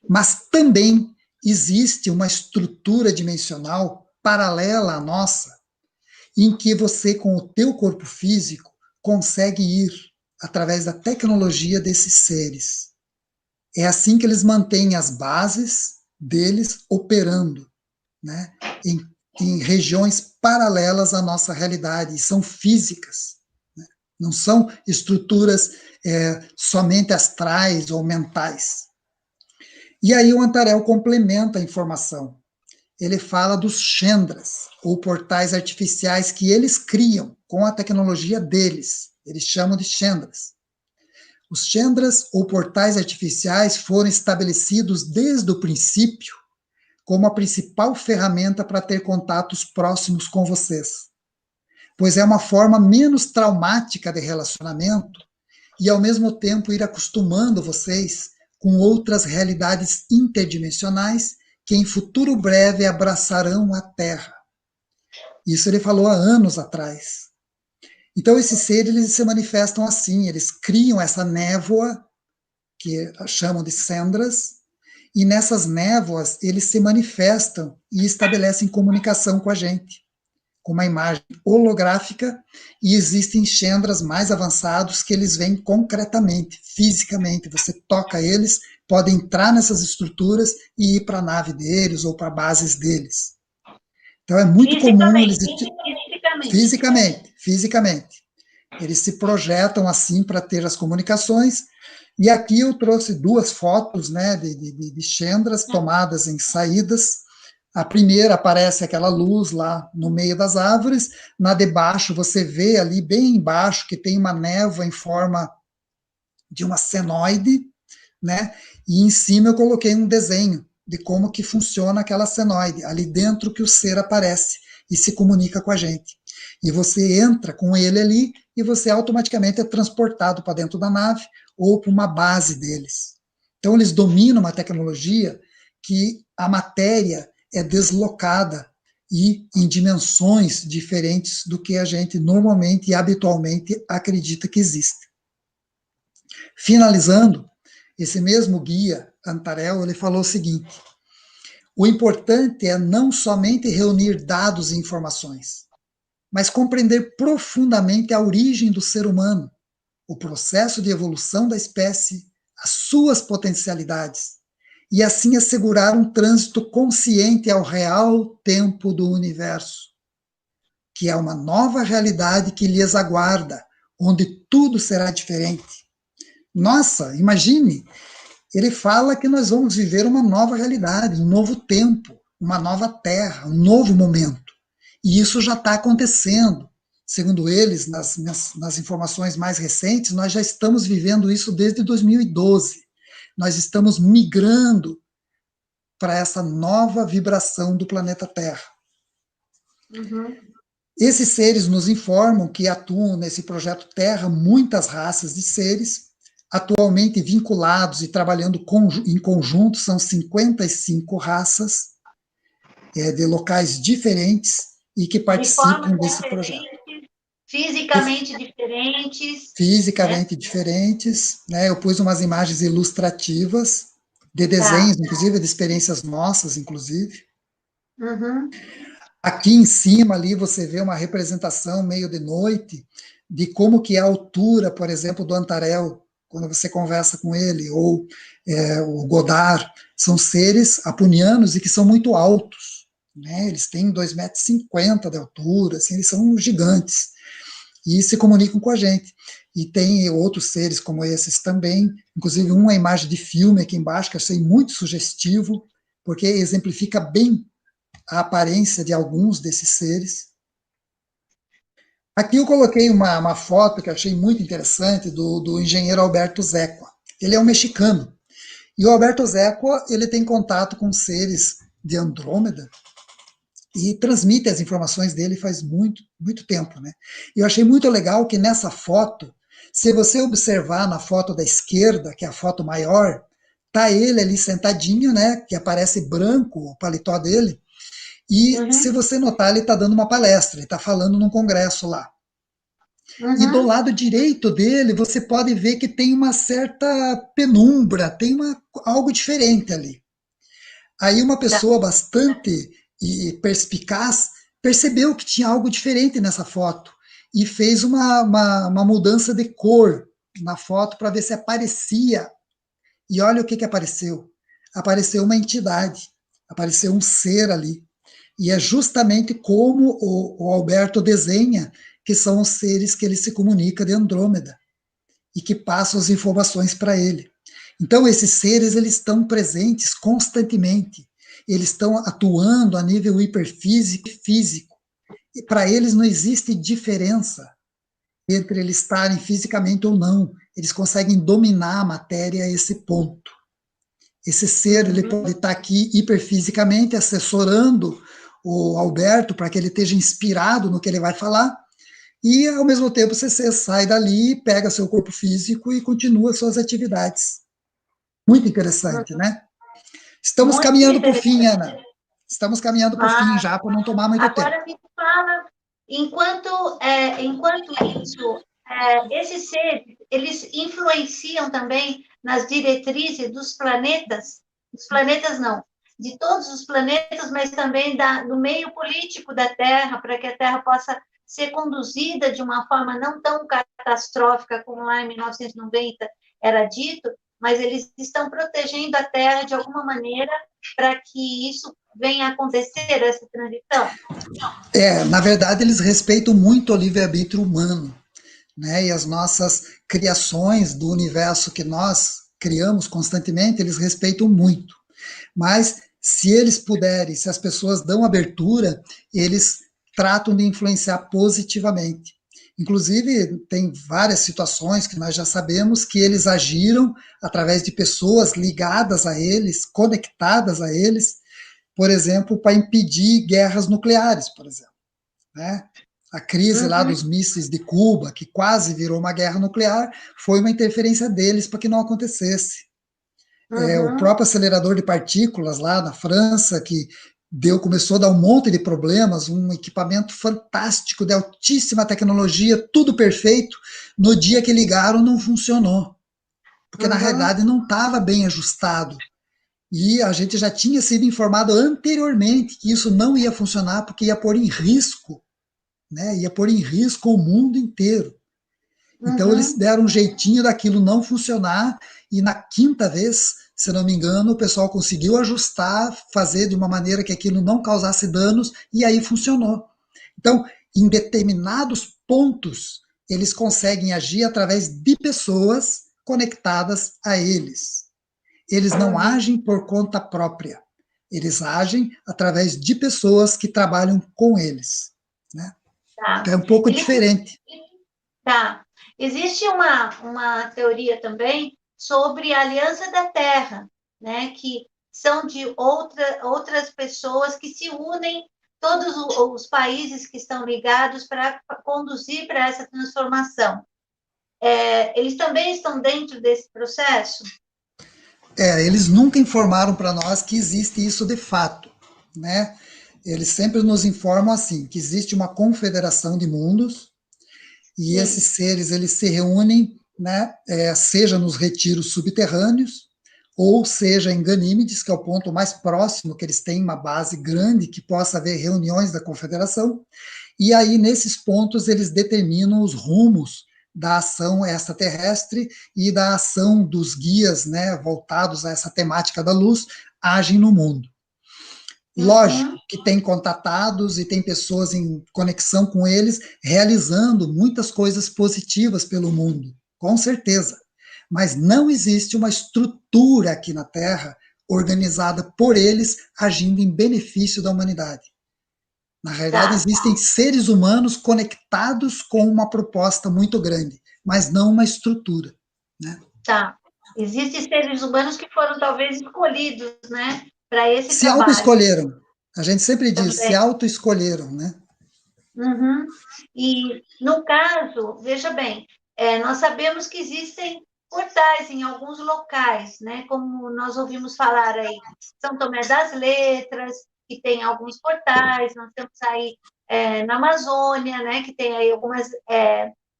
Mas também existe uma estrutura dimensional paralela à nossa, em que você, com o teu corpo físico, consegue ir através da tecnologia desses seres. É assim que eles mantêm as bases deles operando, né, em regiões paralelas à nossa realidade, e são físicas, né, não são estruturas somente astrais ou mentais. E aí o Antarel complementa a informação. Ele fala dos Chandras, ou portais artificiais que eles criam com a tecnologia deles. Eles chamam de Chandras. Os Chandras, ou portais artificiais, foram estabelecidos desde o princípio como a principal ferramenta para ter contatos próximos com vocês, pois é uma forma menos traumática de relacionamento e, ao mesmo tempo, ir acostumando vocês com outras realidades interdimensionais que em futuro breve abraçarão a Terra. Isso ele falou há anos atrás. Então esses seres, eles se manifestam assim, eles criam essa névoa, que chamam de Chandras, e nessas névoas eles se manifestam e estabelecem comunicação com a gente, com uma imagem holográfica, e existem Chandras mais avançados que eles veem concretamente, fisicamente, você toca eles, pode entrar nessas estruturas e ir para a nave deles ou para bases deles. Então é muito comum eles... Fisicamente. Eles se projetam assim para ter as comunicações, E aqui eu trouxe duas fotos, né, de Chendras tomadas em saídas. A primeira aparece aquela luz lá no meio das árvores, na de baixo você vê ali bem embaixo que tem uma névoa em forma de uma senoide, né? E em cima eu coloquei um desenho de como que funciona aquela senoide, ali dentro que o ser aparece e se comunica com a gente. E você entra com ele ali e você automaticamente é transportado para dentro da nave ou para uma base deles. Então eles dominam uma tecnologia que a matéria é deslocada e em dimensões diferentes do que a gente normalmente e habitualmente acredita que existe. Finalizando, esse mesmo guia, Antarel, ele falou o seguinte: o importante é não somente reunir dados e informações, mas compreender profundamente a origem do ser humano, o processo de evolução da espécie, as suas potencialidades, e assim assegurar um trânsito consciente ao real tempo do universo, que é uma nova realidade que lhes aguarda, onde tudo será diferente. Nossa, imagine, ele fala que nós vamos viver uma nova realidade, um novo tempo, uma nova terra, um novo momento. E isso já está acontecendo. Segundo eles, nas informações mais recentes, nós já estamos vivendo isso desde 2012. Nós estamos migrando para essa nova vibração do planeta Terra. Uhum. Esses seres nos informam que atuam nesse projeto Terra muitas raças de seres, atualmente vinculados e trabalhando em conjunto, são 55 raças de locais diferentes e que participam desse projeto. Fisicamente diferentes. Fisicamente diferentes, né? Eu pus umas imagens ilustrativas de desenhos, inclusive de experiências nossas, inclusive. Uhum. Aqui em cima ali você vê uma representação meio de noite de como que é a altura, por exemplo, do Antarel, quando você conversa com ele, ou o Godard, são seres apunianos e que são muito altos, né? Eles têm 2,50 m de altura, assim, eles são gigantes, e se comunicam com a gente. E tem outros seres como esses também, inclusive uma imagem de filme aqui embaixo, que eu achei muito sugestivo, porque exemplifica bem a aparência de alguns desses seres. Aqui eu coloquei uma foto que eu achei muito interessante do engenheiro Alberto Zecua. Ele é um mexicano. E o Alberto Zecua, ele tem contato com seres de Andrômeda e transmite as informações dele faz muito, muito tempo, né? E eu achei muito legal que nessa foto, se você observar na foto da esquerda, que é a foto maior, tá ele ali sentadinho, né? Que aparece branco o paletó dele. E se você notar, ele está dando uma palestra, ele está falando num congresso lá. E do lado direito dele, você pode ver que tem uma certa penumbra, tem algo diferente ali. Aí uma pessoa bastante perspicaz percebeu que tinha algo diferente nessa foto e fez uma mudança de cor na foto para ver se aparecia. E olha o que apareceu. Apareceu uma entidade, apareceu um ser ali. E é justamente como o Alberto desenha, que são os seres que ele se comunica de Andrômeda e que passam as informações para ele. Então, esses seres eles estão presentes constantemente, eles estão atuando a nível hiperfísico e físico. E para eles não existe diferença entre eles estarem fisicamente ou não. Eles conseguem dominar a matéria a esse ponto. Esse ser ele pode estar aqui hiperfisicamente assessorando o Alberto para que ele esteja inspirado no que ele vai falar, e ao mesmo tempo você sai dali, pega seu corpo físico e continua suas atividades. Muito interessante, né? Estamos caminhando para o fim, Ana. Estamos caminhando para o fim já, para não tomar muito tempo. Agora me fala, enquanto isso, esses seres, eles influenciam também nas diretrizes dos planetas não, de todos os planetas, mas também do meio político da Terra, para que a Terra possa ser conduzida de uma forma não tão catastrófica como lá em 1990 era dito, mas eles estão protegendo a Terra de alguma maneira para que isso venha a acontecer, essa transição? Na verdade, eles respeitam muito o livre-arbítrio humano. né? E as nossas criações do universo que nós criamos constantemente, eles respeitam muito. Mas se eles puderem, se as pessoas dão abertura, eles tratam de influenciar positivamente. Inclusive, tem várias situações que nós já sabemos que eles agiram através de pessoas ligadas a eles, conectadas a eles, por exemplo, para impedir guerras nucleares, por exemplo, né? A crise lá dos mísseis de Cuba, que quase virou uma guerra nuclear, foi uma interferência deles para que não acontecesse. O próprio acelerador de partículas lá na França, que começou a dar um monte de problemas, um equipamento fantástico, de altíssima tecnologia, tudo perfeito, no dia que ligaram não funcionou, porque na realidade não estava bem ajustado. E a gente já tinha sido informado anteriormente que isso não ia funcionar, porque ia pôr em risco, né? Ia pôr em risco o mundo inteiro. Então eles deram um jeitinho daquilo não funcionar, e na quinta vez, se não me engano, o pessoal conseguiu ajustar, fazer de uma maneira que aquilo não causasse danos, e aí funcionou. Então, em determinados pontos, eles conseguem agir através de pessoas conectadas a eles. Eles não agem por conta própria. Eles agem através de pessoas que trabalham com eles, né? Tá. Então é um pouco diferente. Tá. Existe uma teoria também sobre a Aliança da Terra, né? Que são de outras pessoas que se unem, todos os países que estão ligados para conduzir para essa transformação. Eles também estão dentro desse processo? Eles nunca informaram para nós que existe isso de fato, né? Eles sempre nos informam assim, que existe uma confederação de mundos, e esses seres, eles se reúnem, né, seja nos retiros subterrâneos, ou seja em Ganímedes, que é o ponto mais próximo, que eles têm uma base grande, que possa haver reuniões da confederação, e aí nesses pontos eles determinam os rumos da ação extraterrestre e da ação dos guias, né, voltados a essa temática da luz, agem no mundo. Lógico que tem contatados e tem pessoas em conexão com eles, realizando muitas coisas positivas pelo mundo, com certeza. Mas não existe uma estrutura aqui na Terra organizada por eles, agindo em benefício da humanidade. Na realidade, existem seres humanos conectados com uma proposta muito grande, mas não uma estrutura, né? Tá. Existem seres humanos que foram talvez escolhidos, né, para esse se trabalho. auto-escolheram. A gente sempre diz, se auto-escolheram, né? E, no caso, veja bem, nós sabemos que existem portais em alguns locais, né? Como nós ouvimos falar aí, São Tomé das Letras, que tem alguns portais, nós temos aí na Amazônia, né? Que tem aí algumas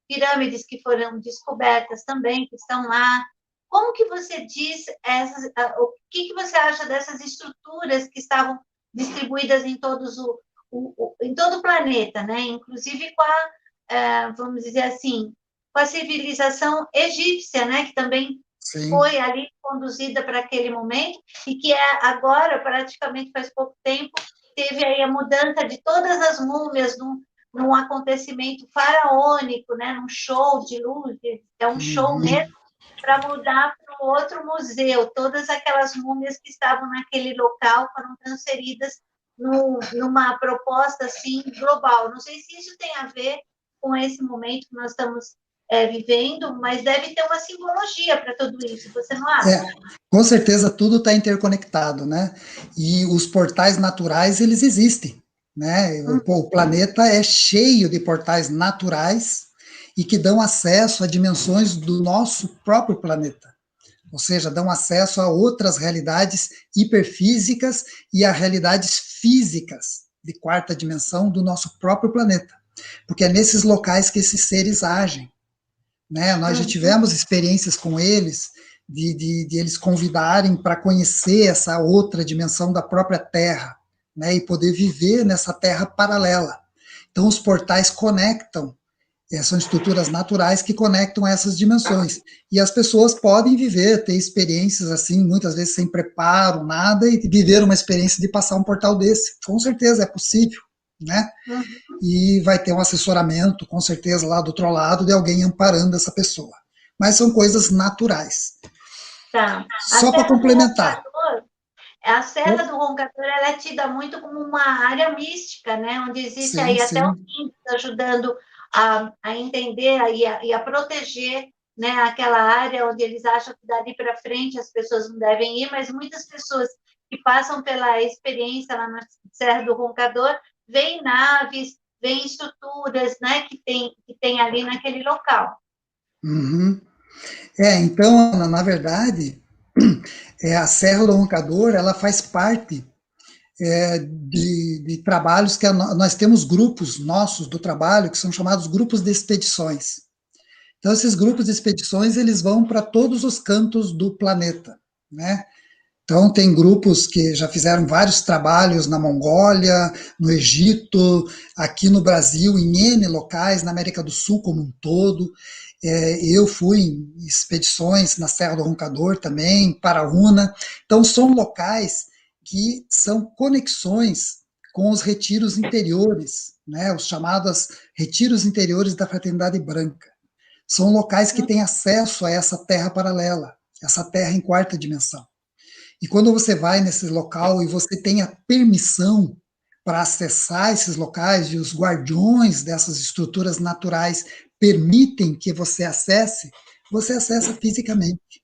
pirâmides que foram descobertas também, que estão lá. Como que você diz o que você acha dessas estruturas que estavam distribuídas em em todo o planeta, né? Inclusive com vamos dizer assim, com a civilização egípcia, né? Que também foi ali conduzida para aquele momento e que agora, praticamente faz pouco tempo, teve aí a mudança de todas as múmias num acontecimento faraônico, né? Num show de luz, é um show mesmo, para mudar para o outro museu. Todas aquelas múmias que estavam naquele local foram transferidas numa proposta assim global. Não sei se isso tem a ver com esse momento que nós estamos vivendo, mas deve ter uma simbologia para tudo isso, você não acha? Com certeza tudo está interconectado, né? E os portais naturais, eles existem, né? O planeta é cheio de portais naturais e que dão acesso a dimensões do nosso próprio planeta. Ou seja, dão acesso a outras realidades hiperfísicas e a realidades físicas de quarta dimensão do nosso próprio planeta. Porque é nesses locais que esses seres agem, né? Nós já tivemos experiências com eles, de eles convidarem para conhecer essa outra dimensão da própria Terra, né? E poder viver nessa Terra paralela. Então, os portais conectam, são estruturas naturais que conectam essas dimensões. E as pessoas podem viver, ter experiências assim, muitas vezes sem preparo, nada, e viver uma experiência de passar um portal desse. Com certeza, é possível. né? Uhum. E vai ter um assessoramento, com certeza, lá do outro lado, de alguém amparando essa pessoa. Mas são coisas naturais. Tá. Só para complementar. A Serra do Roncador, ela é tida muito como uma área mística, né? Onde existe Sim, aí até os sim. índios ajudando a entender e a proteger, né, aquela área onde eles acham que dali para frente as pessoas não devem ir, mas muitas pessoas que passam pela experiência lá na Serra do Roncador veem naves, veem estruturas, né, que tem ali naquele local. Uhum. Então, Ana, na verdade, a Serra do Roncador, ela faz parte de trabalhos que nós temos grupos nossos do trabalho que são chamados grupos de expedições. Então, esses grupos de expedições, eles vão para todos os cantos do planeta, né? Então, tem grupos que já fizeram vários trabalhos na Mongólia, no Egito, aqui no Brasil, em N locais, na América do Sul como um todo. Eu fui em expedições na Serra do Roncador também, Paraúna. Então, são locais que são conexões com os retiros interiores, né, os chamados retiros interiores da Fraternidade Branca. São locais que têm acesso a essa terra paralela, essa terra em quarta dimensão. E quando você vai nesse local e você tem a permissão para acessar esses locais e os guardiões dessas estruturas naturais permitem que você acessa fisicamente.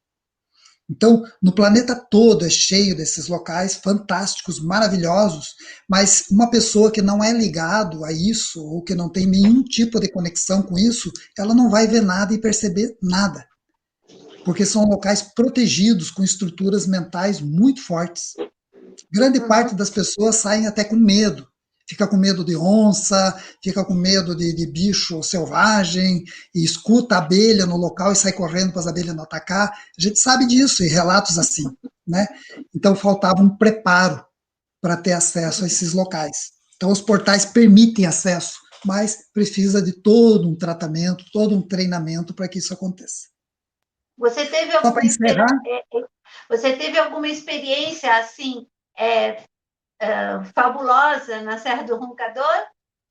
Então, no planeta todo é cheio desses locais fantásticos, maravilhosos, mas uma pessoa que não é ligado a isso ou que não tem nenhum tipo de conexão com isso, ela não vai ver nada e perceber nada, porque são locais protegidos com estruturas mentais muito fortes. Grande Uhum. parte das pessoas saem até com medo. Fica com medo de onça, fica com medo de bicho selvagem, e escuta a abelha no local e sai correndo para as abelhas não atacar. A gente sabe disso, e relatos assim, né? Então faltava um preparo para ter acesso a esses locais. Então os portais permitem acesso, mas precisa de todo um tratamento, todo um treinamento para que isso aconteça. Você teve Só para alguma encerrar, você teve alguma experiência assim fabulosa na Serra do Roncador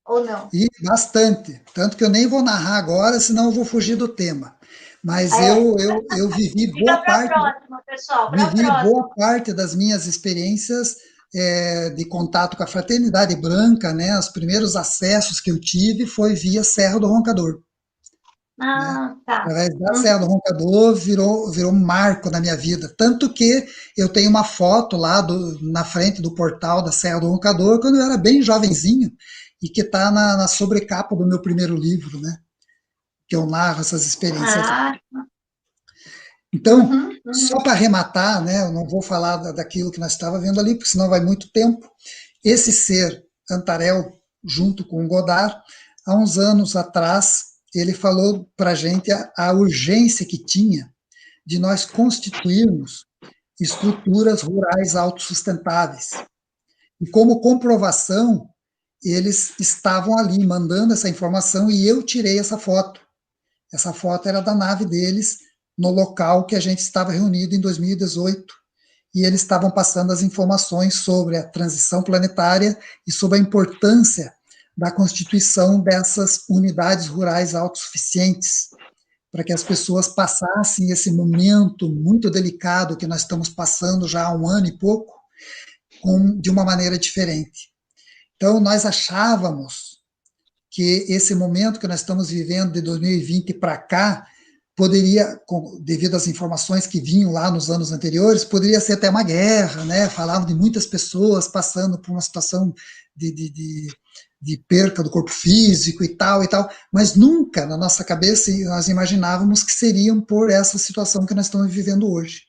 ou não? e bastante. Tanto que eu nem vou narrar agora, senão eu vou fugir do tema. Mas É, eu fica para a próxima, pessoal, para a vivi próxima. boa parte das minhas experiências de contato com a Fraternidade Branca, né? Os primeiros acessos que eu tive foi via Serra do Roncador, né? Ah, tá. Através da Serra do Uhum. Roncador virou um marco na minha vida. Tanto que eu tenho uma foto lá na frente do portal da Serra do Roncador, quando eu era bem jovenzinho, e que está na sobrecapa do meu primeiro livro, né? Que eu narro essas experiências lá. Ah, Então, uhum, só uhum. para arrematar, né, eu não vou falar daquilo que nós estávamos vendo ali, porque senão vai muito tempo. Esse ser, Antarel, junto com Godard, há uns anos atrás, ele falou para a gente a urgência que tinha de nós constituirmos estruturas rurais autossustentáveis. E como comprovação, eles estavam ali mandando essa informação e eu tirei essa foto. Essa foto era da nave deles no local que a gente estava reunido em 2018 e eles estavam passando as informações sobre a transição planetária e sobre a importância da constituição dessas unidades rurais autossuficientes, para que as pessoas passassem esse momento muito delicado que nós estamos passando já há um ano e pouco, de uma maneira diferente. Então, nós achávamos que esse momento que nós estamos vivendo de 2020 para cá poderia, devido às informações que vinham lá nos anos anteriores, poderia ser até uma guerra, né? Falavam de muitas pessoas passando por uma situação de perca do corpo físico e tal, mas nunca na nossa cabeça nós imaginávamos que seriam por essa situação que nós estamos vivendo hoje.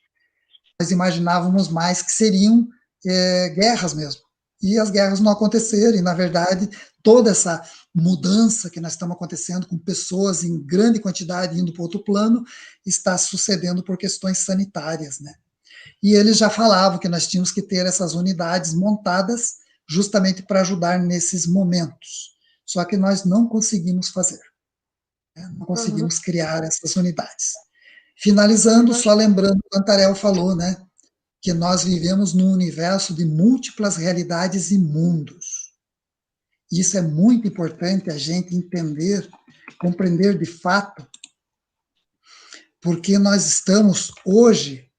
Nós imaginávamos mais que seriam guerras mesmo. E as guerras não aconteceram, e na verdade toda essa mudança que nós estamos acontecendo com pessoas em grande quantidade indo para outro plano está sucedendo por questões sanitárias, né? E eles já falavam que nós tínhamos que ter essas unidades montadas justamente para ajudar nesses momentos. Só que nós não conseguimos fazer, né? Não Uhum, conseguimos criar essas unidades. Finalizando, uhum. só lembrando o que o Antarel falou, né? Que nós vivemos num universo de múltiplas realidades e mundos. Isso é muito importante a gente entender, compreender de fato, porque nós estamos hoje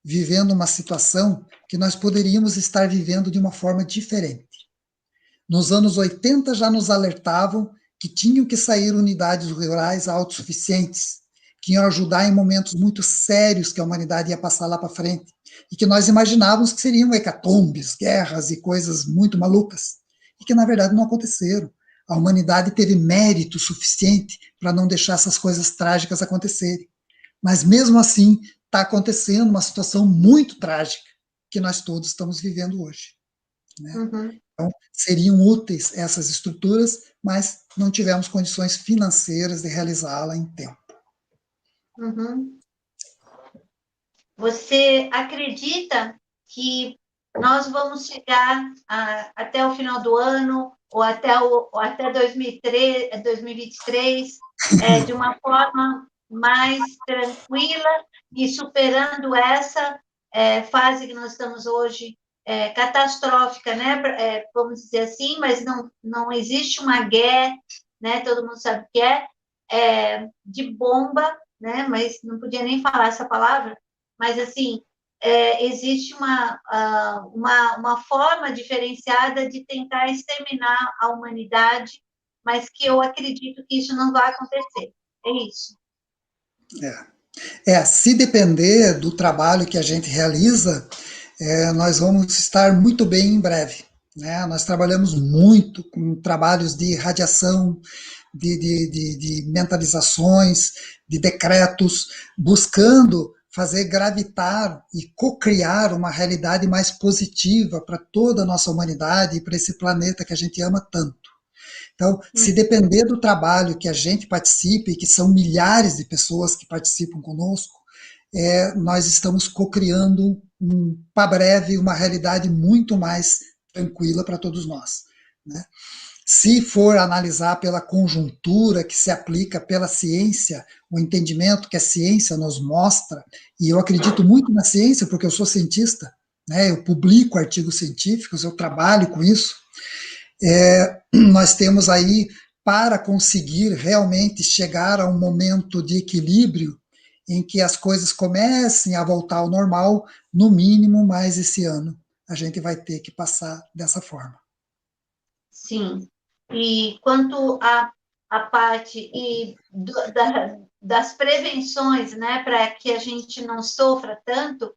vivendo uma situação que nós poderíamos estar vivendo de uma forma diferente. Nos anos 80 já nos alertavam que tinham que sair unidades rurais autossuficientes, que iam ajudar em momentos muito sérios que a humanidade ia passar lá para frente, e que nós imaginávamos que seriam hecatombes, guerras e coisas muito malucas, e que na verdade não aconteceram. A humanidade teve mérito suficiente para não deixar essas coisas trágicas acontecerem. Mas mesmo assim, está acontecendo uma situação muito trágica que nós todos estamos vivendo hoje, né? Uhum. Então, seriam úteis essas estruturas, mas não tivemos condições financeiras de realizá-la em tempo. Uhum. Você acredita que nós vamos chegar até o final do ano ou até 2023 de uma forma mais tranquila e superando essa fase que nós estamos hoje, catastrófica, né? Vamos dizer assim, mas não existe uma guerra, né? Todo mundo sabe o que de bomba, né? Mas não podia nem falar essa palavra, mas assim, existe uma forma diferenciada de tentar exterminar a humanidade, mas que eu acredito que isso não vai acontecer. É isso. Se depender do trabalho que a gente realiza, nós vamos estar muito bem em breve, né? Nós trabalhamos muito com trabalhos de radiação, de mentalizações, de decretos, buscando fazer gravitar e co-criar uma realidade mais positiva para toda a nossa humanidade e para esse planeta que a gente ama tanto. Então, se depender do trabalho que a gente participe, que são milhares de pessoas que participam conosco, nós estamos co-criando, para breve, uma realidade muito mais tranquila para todos nós, né? Se for analisar pela conjuntura que se aplica pela ciência, o entendimento que a ciência nos mostra, e eu acredito muito na ciência, porque eu sou cientista, né? Eu publico artigos científicos, eu trabalho com isso, nós temos aí, para conseguir realmente chegar a um momento de equilíbrio em que as coisas comecem a voltar ao normal, no mínimo mais esse ano, a gente vai ter que passar dessa forma. Sim. E quanto à parte das prevenções, né, para que a gente não sofra tanto,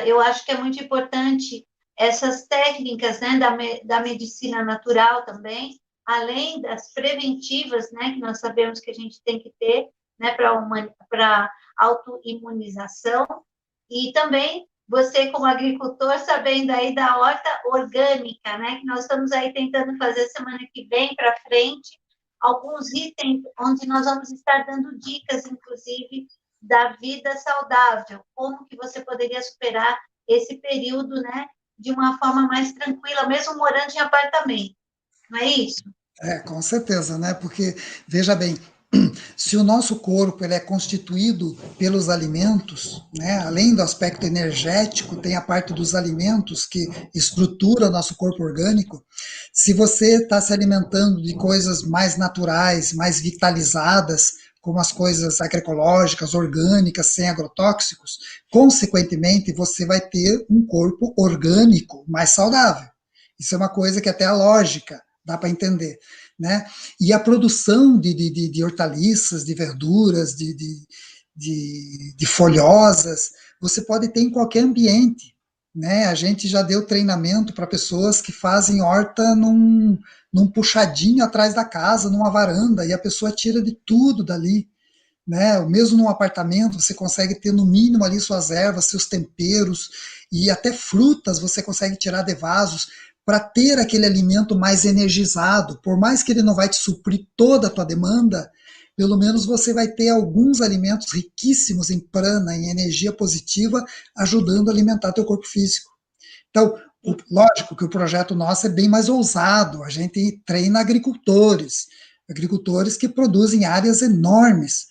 eu acho que é muito importante essas técnicas, né, da medicina natural também, além das preventivas, né, que nós sabemos que a gente tem que ter, né, para autoimunização, e também você, como agricultor, sabendo aí da horta orgânica, né, que nós estamos aí tentando fazer semana que vem para frente, alguns itens onde nós vamos estar dando dicas, inclusive, da vida saudável, como que você poderia superar esse período, né, de uma forma mais tranquila, mesmo morando em apartamento, não é isso? Com certeza, né? Porque, veja bem, se o nosso corpo ele é constituído pelos alimentos, né, além do aspecto energético, tem a parte dos alimentos que estrutura o nosso corpo orgânico. Se você está se alimentando de coisas mais naturais, mais vitalizadas, como as coisas agroecológicas, orgânicas, sem agrotóxicos, consequentemente você vai ter um corpo orgânico mais saudável. Isso é uma coisa que até a lógica dá para entender, né? E a produção de hortaliças, de verduras, de folhosas, você pode ter em qualquer ambiente, né? A gente já deu treinamento para pessoas que fazem horta num puxadinho atrás da casa, numa varanda, e a pessoa tira de tudo dali, né? Mesmo num apartamento, você consegue ter no mínimo ali suas ervas, seus temperos, e até frutas você consegue tirar de vasos, para ter aquele alimento mais energizado. Por mais que ele não vai te suprir toda a tua demanda, pelo menos você vai ter alguns alimentos riquíssimos em prana, em energia positiva, ajudando a alimentar teu corpo físico. Então, lógico que o projeto nosso é bem mais ousado, a gente treina agricultores que produzem áreas enormes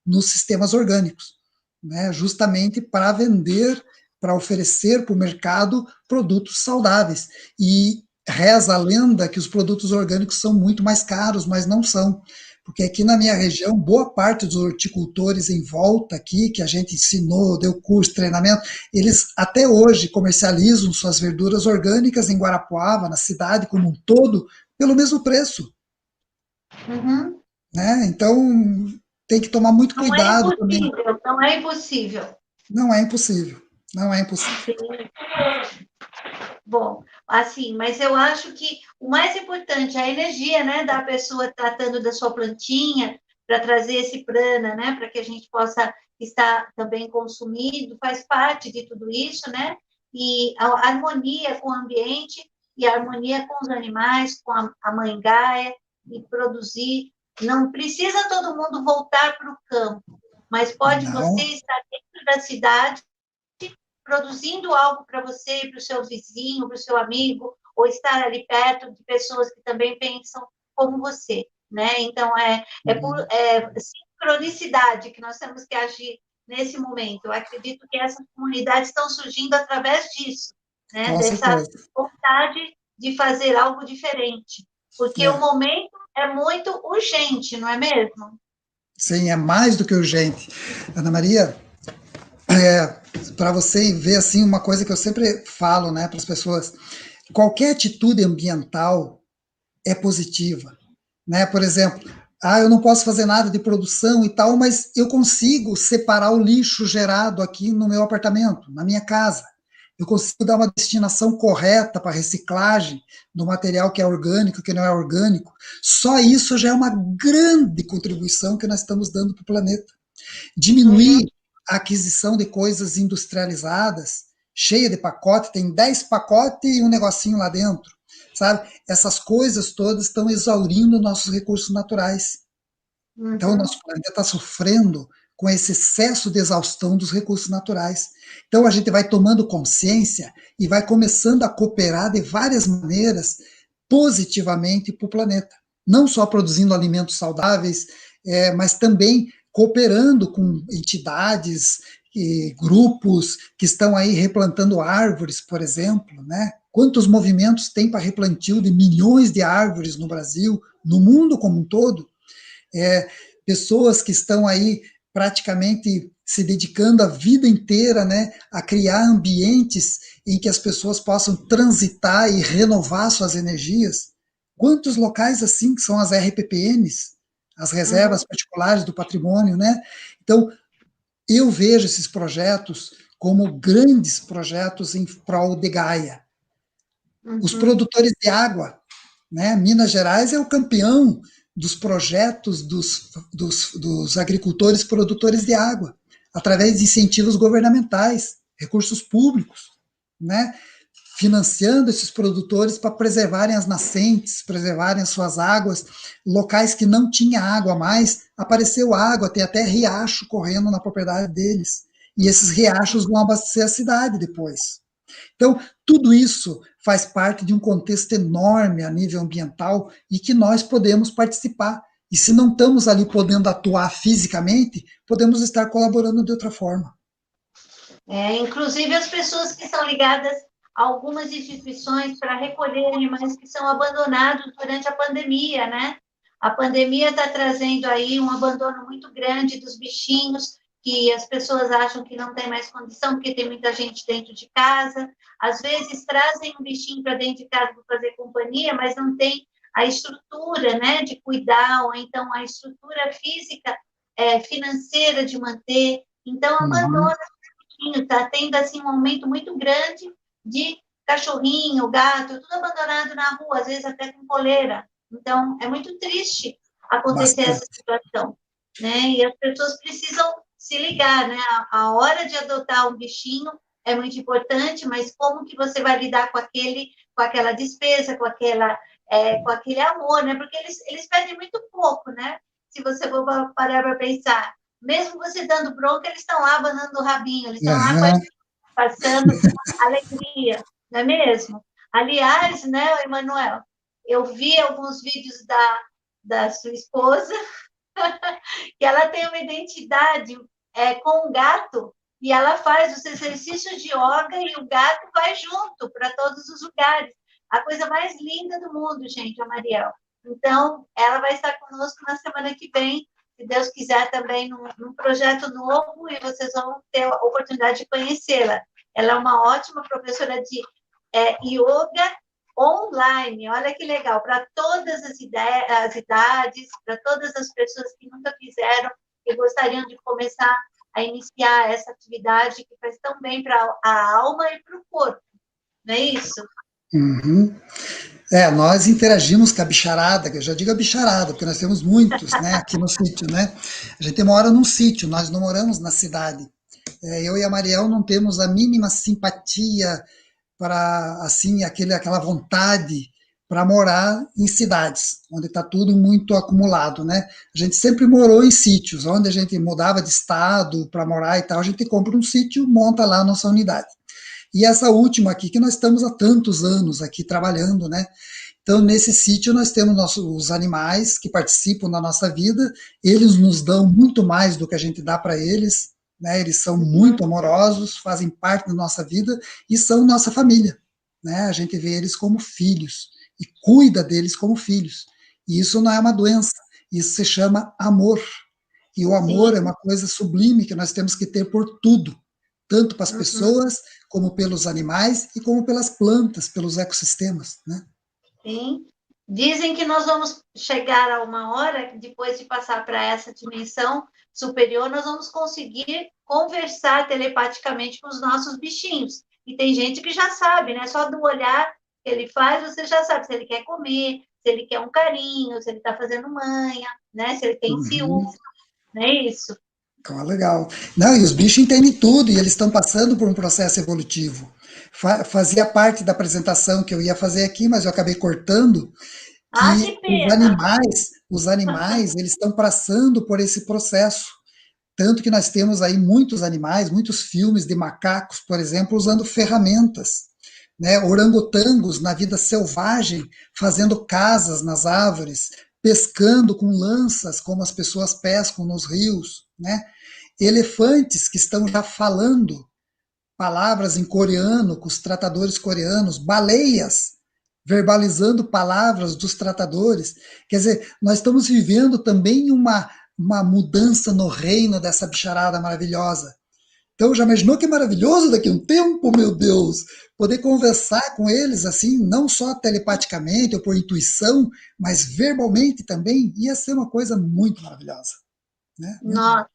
nos sistemas orgânicos, né, justamente para vender, para oferecer para o mercado produtos saudáveis. E reza a lenda que os produtos orgânicos são muito mais caros, mas não são. Porque aqui na minha região, boa parte dos horticultores em volta aqui, que a gente ensinou, deu curso, treinamento, eles até hoje comercializam suas verduras orgânicas em Guarapuava, na cidade como um todo, pelo mesmo preço. Uhum. Né? Então, tem que tomar muito Não é cuidado também. impossível, não é impossível. Não é impossível. Não é impossível. Bom, assim, mas eu acho que o mais importante é a energia, né, da pessoa tratando da sua plantinha, para trazer esse prana, né, para que a gente possa estar também consumindo, faz parte de tudo isso, né, e a harmonia com o ambiente e a harmonia com os animais, com a mãe Gaia, e produzir. Não precisa todo mundo voltar para o campo, mas pode você Não, estar dentro da cidade produzindo algo para você, para o seu vizinho, para o seu amigo, ou estar ali perto de pessoas que também pensam como você, né? Então, é sincronicidade que nós temos que agir nesse momento. Eu acredito que essas comunidades estão surgindo através disso, né? com Dessa certeza. vontade de fazer algo diferente, porque o É. momento é muito urgente, não é mesmo? Sim, é mais do que urgente. Ana Maria, é, para você ver assim uma coisa que eu sempre falo, né, para as pessoas, qualquer atitude ambiental é positiva, né? Por exemplo, eu não posso fazer nada de produção e tal, mas eu consigo separar o lixo gerado aqui no meu apartamento, na minha casa. Eu consigo dar uma destinação correta para reciclagem do material que é orgânico, que não é orgânico. Só isso já é uma grande contribuição que nós estamos dando para o planeta. Uhum. Diminuir a aquisição de coisas industrializadas, cheia de pacote, tem 10 pacotes e um negocinho lá dentro, sabe? Essas coisas todas estão exaurindo nossos recursos naturais. Então, o Uhum. nosso planeta está sofrendo com esse excesso de exaustão dos recursos naturais. Então, a gente vai tomando consciência e vai começando a cooperar de várias maneiras positivamente para o planeta. Não só produzindo alimentos saudáveis, mas também cooperando com entidades e grupos que estão aí replantando árvores, por exemplo, né? Quantos movimentos tem para replantio de milhões de árvores no Brasil, no mundo como um todo? é, Pessoas que estão aí praticamente se dedicando a vida inteira, né, a criar ambientes em que as pessoas possam transitar e renovar suas energias. Quantos locais assim que são as RPPNs, as Uhum. reservas particulares do patrimônio, né? Então, eu vejo esses projetos como grandes projetos em prol de Gaia. Os Uhum. produtores de água, né? Minas Gerais é o campeão dos projetos dos agricultores produtores de água, através de incentivos governamentais, recursos públicos, né? Financiando esses produtores para preservarem as nascentes, preservarem as suas águas, locais que não tinha água mais, apareceu água, tem até riacho correndo na propriedade deles. E esses riachos vão abastecer a cidade depois. Então, tudo isso faz parte de um contexto enorme a nível ambiental e que nós podemos participar. E se não estamos ali podendo atuar fisicamente, podemos estar colaborando de outra forma. Inclusive as pessoas que são ligadas a algumas instituições para recolher animais que são abandonados durante a pandemia, né? A pandemia está trazendo aí um abandono muito grande dos bichinhos, que as pessoas acham que não tem mais condição, porque tem muita gente dentro de casa. Às vezes trazem um bichinho para dentro de casa para fazer companhia, mas não tem a estrutura, né, de cuidar, ou então a estrutura física, financeira de manter. Então, Uhum. abandona. Está tendo assim um aumento muito grande de cachorrinho, gato, tudo abandonado na rua, às vezes até com coleira. Então, é muito triste acontecer essa Bastante. situação, né? E as pessoas precisam se ligar, né? A hora de adotar um bichinho é muito importante, mas como que você vai lidar com aquela despesa, com aquele amor, né? Porque eles pedem muito pouco, né? Se você for parar para pensar, mesmo você dando bronca, eles estão lá abanando o rabinho, eles estão lá com a Uhum. gente, passando alegria, não é mesmo? Aliás, né, Emanuel, eu vi alguns vídeos da sua esposa, que ela tem uma identidade com um gato, e ela faz os exercícios de yoga e o gato vai junto para todos os lugares. a coisa mais linda do mundo, gente, a Mariel. Então, ela vai estar conosco na semana que vem, se Deus quiser, também num projeto novo, e vocês vão ter a oportunidade de conhecê-la. Ela é uma ótima professora de yoga online, olha que legal, para todas as idades, para todas as pessoas que nunca fizeram e gostariam de começar a iniciar essa atividade que faz tão bem para a alma e para o corpo, não é isso? Uhum. Nós interagimos com a bicharada, que eu já digo a bicharada, porque nós temos muitos, né, aqui no sítio, né? A gente mora num sítio, nós não moramos na cidade. Eu e a Mariel não temos a mínima simpatia para, assim, aquela vontade para morar em cidades, onde está tudo muito acumulado, né? A gente sempre morou em sítios, onde a gente mudava de estado para morar e tal, a gente compra um sítio, monta lá a nossa unidade. E essa última aqui, que nós estamos há tantos anos aqui trabalhando, né? Então, nesse sítio, nós temos os animais que participam da nossa vida, eles nos dão muito mais do que a gente dá para eles, né? Eles são muito amorosos, fazem parte da nossa vida e são nossa família, né? A gente vê eles como filhos e cuida deles como filhos. E isso não é uma doença, isso se chama amor. E o amor Sim. é uma coisa sublime que nós temos que ter por tudo, tanto para as Uhum. pessoas, como pelos animais e como pelas plantas, pelos ecossistemas, né? Sim. Dizem que nós vamos chegar a uma hora, depois de passar para essa dimensão superior, nós vamos conseguir conversar telepaticamente com os nossos bichinhos. E tem gente que já sabe, né? Só do olhar que ele faz, você já sabe se ele quer comer, se ele quer um carinho, se ele está fazendo manha, né? Se ele tem ciúme, não é isso? Então, legal. Não, e os bichos entendem tudo e eles estão passando por um processo evolutivo. Fazia parte da apresentação que eu ia fazer aqui, mas eu acabei cortando, Ah, que que pena! os animais, eles estão passando por esse processo. Tanto que nós temos aí muitos animais, muitos filmes de macacos, por exemplo, usando ferramentas, né? Orangotangos na vida selvagem, fazendo casas nas árvores, pescando com lanças, como as pessoas pescam nos rios, né? Elefantes que estão já falando palavras em coreano com os tratadores coreanos, baleias verbalizando palavras dos tratadores. Quer dizer, nós estamos vivendo também uma mudança no reino dessa bicharada maravilhosa. Então, já imaginou que maravilhoso daqui a um tempo, meu Deus, poder conversar com eles assim, não só telepaticamente ou por intuição, mas verbalmente também, ia ser uma coisa muito maravilhosa, né? Muito Nossa,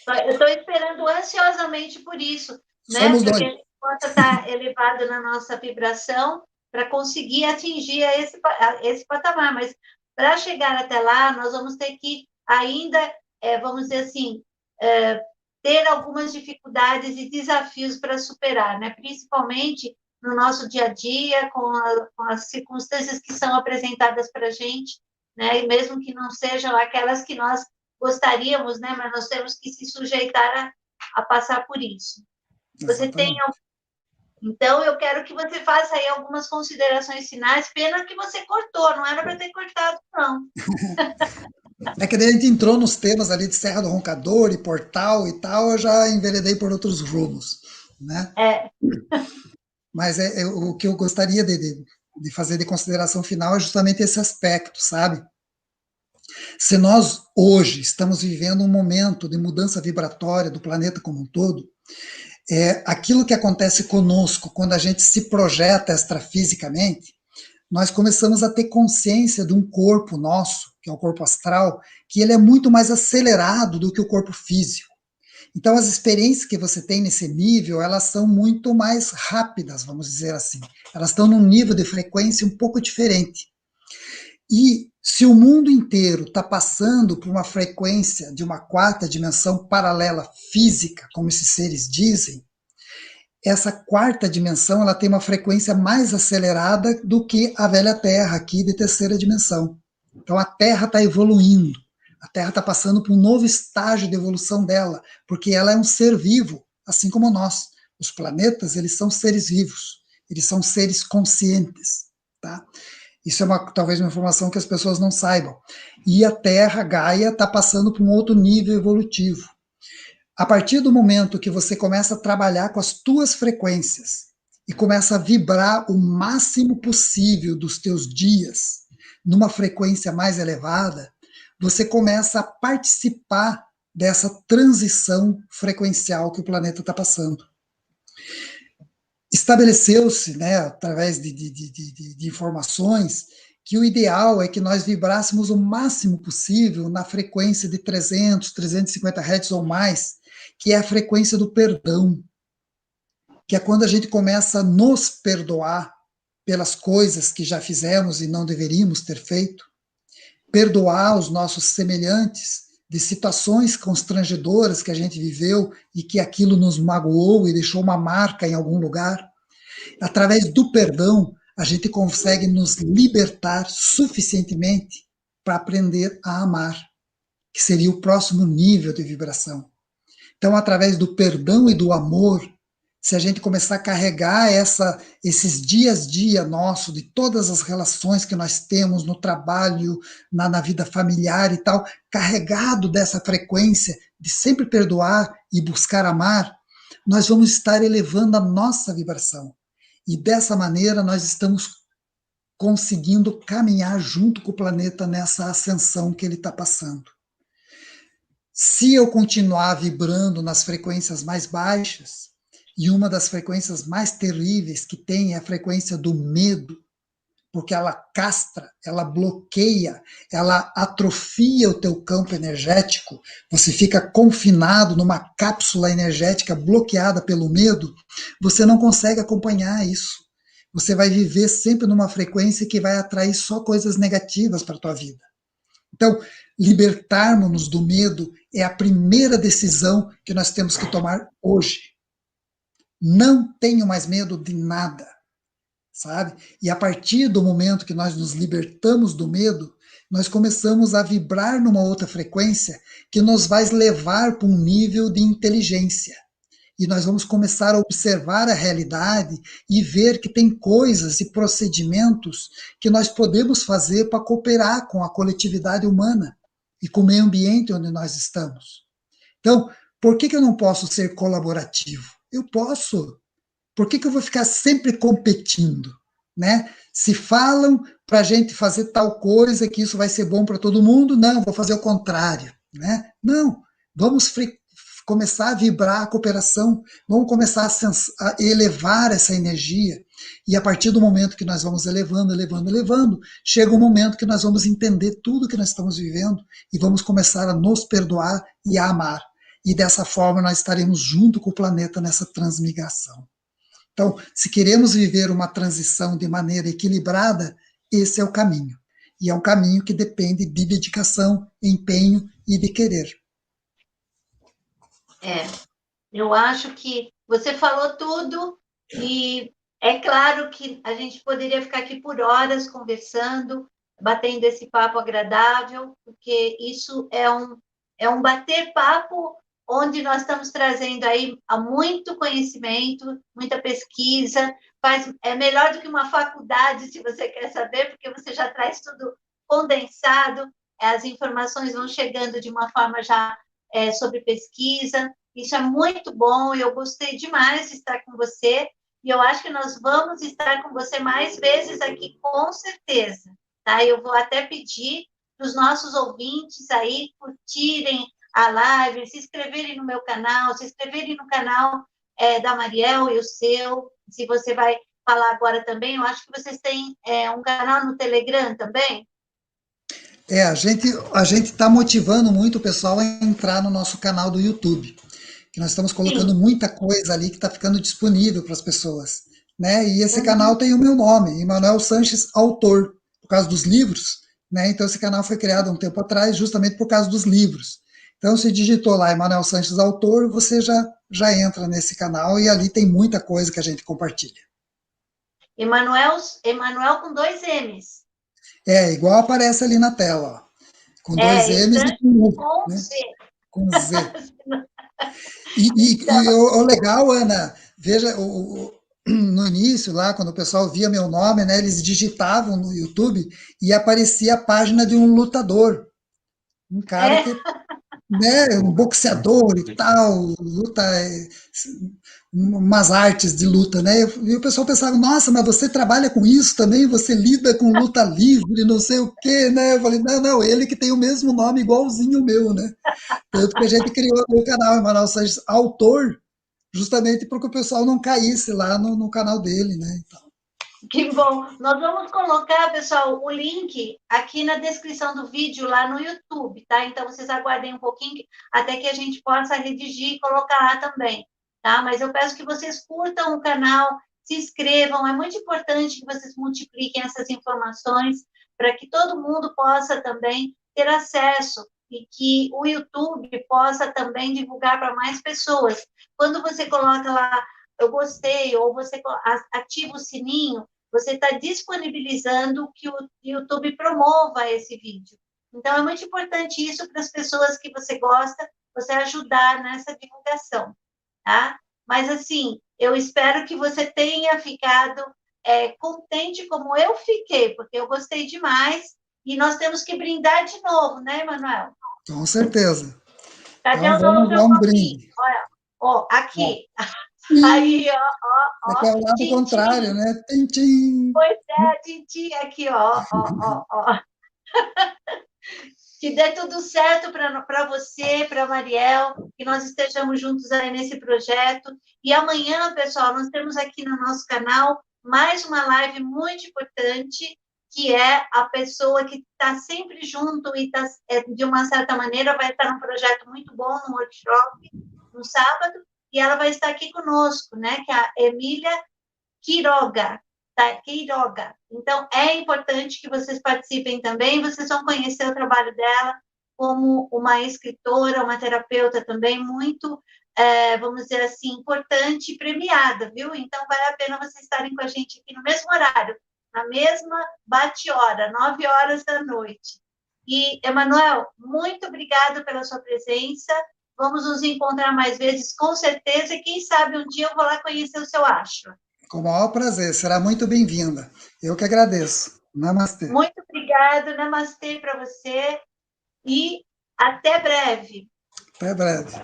maravilhosa. eu estou esperando ansiosamente por isso, né? Somos Para que dois. a gente possa estar elevado na nossa vibração para conseguir atingir esse patamar. Mas para chegar até lá, nós vamos ter que ainda, vamos dizer assim, ter algumas dificuldades e desafios para superar, né? Principalmente no nosso dia a dia, com as circunstâncias que são apresentadas para a gente, né? E mesmo que não sejam aquelas que nós gostaríamos, né? Mas nós temos que se sujeitar a passar por isso. Você tem. Exatamente. Então, eu quero que você faça aí algumas considerações finais. Pena que você cortou, não era para ter cortado, não. É que daí a gente entrou nos temas ali de Serra do Roncador e Portal e tal, eu já enveredei por outros rumos, né? É, Mas o que eu gostaria de fazer de consideração final é justamente esse aspecto, sabe? Se nós hoje estamos vivendo um momento de mudança vibratória do planeta como um todo, aquilo que acontece conosco quando a gente se projeta extrafisicamente, nós começamos a ter consciência de um corpo nosso, que é o corpo astral, que ele é muito mais acelerado do que o corpo físico. Então, as experiências que você tem nesse nível, elas são muito mais rápidas, vamos dizer assim. Elas estão num nível de frequência um pouco diferente. E se o mundo inteiro está passando por uma frequência de uma quarta dimensão paralela física, como esses seres dizem, essa quarta dimensão ela tem uma frequência mais acelerada do que a velha Terra aqui de terceira dimensão. Então a Terra está evoluindo, a Terra está passando por um novo estágio de evolução dela, porque ela é um ser vivo, assim como nós. Os planetas, eles são seres vivos, eles são seres conscientes, tá? Isso é talvez uma informação que as pessoas não saibam. E a Terra, Gaia, está passando por um outro nível evolutivo. A partir do momento que você começa a trabalhar com as tuas frequências e começa a vibrar o máximo possível dos teus dias numa frequência mais elevada, você começa a participar dessa transição frequencial que o planeta está passando. Estabeleceu-se, né, através de informações, que o ideal é que nós vibrássemos o máximo possível na frequência de 300, 350 Hz ou mais, que é a frequência do perdão, que é quando a gente começa a nos perdoar pelas coisas que já fizemos e não deveríamos ter feito, perdoar os nossos semelhantes de situações constrangedoras que a gente viveu e que aquilo nos magoou e deixou uma marca em algum lugar. Através do perdão, a gente consegue nos libertar suficientemente para aprender a amar, que seria o próximo nível de vibração. Então, através do perdão e do amor, se a gente começar a carregar esses dias a dia nosso, de todas as relações que nós temos no trabalho, na vida familiar e tal, carregado dessa frequência de sempre perdoar e buscar amar, nós vamos estar elevando a nossa vibração. E dessa maneira nós estamos conseguindo caminhar junto com o planeta nessa ascensão que ele está passando. Se eu continuar vibrando nas frequências mais baixas, e uma das frequências mais terríveis que tem é a frequência do medo, porque ela castra, ela bloqueia, ela atrofia o teu campo energético, você fica confinado numa cápsula energética bloqueada pelo medo, você não consegue acompanhar isso. Você vai viver sempre numa frequência que vai atrair só coisas negativas para a tua vida. Então, libertarmos-nos do medo é a primeira decisão que nós temos que tomar hoje. Não tenho mais medo de nada, sabe? E a partir do momento que nós nos libertamos do medo, nós começamos a vibrar numa outra frequência que nos vai levar para um nível de inteligência. E nós vamos começar a observar a realidade e ver que tem coisas e procedimentos que nós podemos fazer para cooperar com a coletividade humana e com o meio ambiente onde nós estamos. Então, por que eu não posso ser colaborativo? Eu posso. Por que eu vou ficar sempre competindo? Né? Se falam para a gente fazer tal coisa, que isso vai ser bom para todo mundo, não, vou fazer o contrário. Né? Não, vamos começar a vibrar a cooperação, vamos começar a elevar essa energia, e a partir do momento que nós vamos elevando, chega um momento que nós vamos entender tudo que nós estamos vivendo, e vamos começar a nos perdoar e a amar. E dessa forma nós estaremos junto com o planeta nessa transmigração. Então, se queremos viver uma transição de maneira equilibrada, esse é o caminho. E é um caminho que depende de dedicação, empenho e de querer. Eu acho que você falou tudo e é claro que a gente poderia ficar aqui por horas conversando, batendo esse papo agradável, porque isso é um bater papo onde nós estamos trazendo aí muito conhecimento, muita pesquisa, é melhor do que uma faculdade, se você quer saber, porque você já traz tudo condensado, as informações vão chegando de uma forma já sobre pesquisa, isso é muito bom, eu gostei demais de estar com você, e eu acho que nós vamos estar com você mais vezes aqui, com certeza, tá? Eu vou até pedir para os nossos ouvintes aí curtirem a live, se inscreverem no meu canal, se inscreverem no canal da Mariel e o seu, se você vai falar agora também, eu acho que vocês têm um canal no Telegram também. A gente está motivando muito o pessoal a entrar no nosso canal do YouTube, que nós estamos colocando Sim. muita coisa ali que está ficando disponível para as pessoas, né? E esse canal tem o meu nome, Emanuel Sanches Autor, por causa dos livros, né? Então esse canal foi criado há um tempo atrás justamente por causa dos livros. Então, se digitou lá Emanuel Sanches Autor, você já entra nesse canal e ali tem muita coisa que a gente compartilha. Emanuel com 2 M's. Igual aparece ali na tela, ó, com 2 M's e com U, né? Z. Com Z. E o legal, Ana, veja, no início lá, quando o pessoal via meu nome, né, eles digitavam no YouTube e aparecia a página de um lutador. Um cara que né, um boxeador e tal, luta, umas artes de luta, né? E o pessoal pensava, nossa, mas você trabalha com isso também? Você lida com luta livre, não sei o quê, né? Eu falei, não, não, ele que tem o mesmo nome igualzinho o meu, né? Tanto que a gente criou o canal Emanuel Sanches Autor, justamente para que o pessoal não caísse lá no canal dele, né? Então, Que bom. Nós vamos colocar, pessoal, o link aqui na descrição do vídeo lá no YouTube, tá? Então, vocês aguardem um pouquinho até que a gente possa redigir e colocar lá também, tá? Mas eu peço que vocês curtam o canal, se inscrevam. É muito importante que vocês multipliquem essas informações para que todo mundo possa também ter acesso e que o YouTube possa também divulgar para mais pessoas. Quando você coloca lá, eu gostei, ou você ativa o sininho, você está disponibilizando que o YouTube promova esse vídeo. Então, é muito importante isso para as pessoas que você gosta, você ajudar nessa divulgação, tá? Mas, assim, eu espero que você tenha ficado contente como eu fiquei, porque eu gostei demais, e nós temos que brindar de novo, né, Manuel? com certeza. Cadê Então, o vamos seu dar um copinho? brinde. Olha, ó, Ó, aqui. tchim, Aí, ó, aqui é o lado contrário, tintim. né? Tim, tim. Pois é, tintim, aqui, ó. Que dê tudo certo para você, para Mariel, que nós estejamos juntos aí nesse projeto. E amanhã, pessoal, nós temos aqui no nosso canal mais uma live muito importante, que é a pessoa que está sempre junto e tá, de uma certa maneira vai estar num projeto muito bom, num workshop, no sábado, e ela vai estar aqui conosco, né? Que é a Emília Quiroga, tá? Quiroga. Então, é importante que vocês participem também, vocês vão conhecer o trabalho dela como uma escritora, uma terapeuta também muito, vamos dizer assim, importante e premiada, viu? Então, vale a pena vocês estarem com a gente aqui no mesmo horário, na mesma bate-hora, 9 horas da noite. E, Emanuel, muito obrigada pela sua presença. Vamos nos encontrar mais vezes, com certeza, e quem sabe um dia eu vou lá conhecer o seu ashram. Com o maior prazer, será muito bem-vinda. Eu que agradeço. Namastê. Muito obrigada, namastê para você e até breve. Até breve.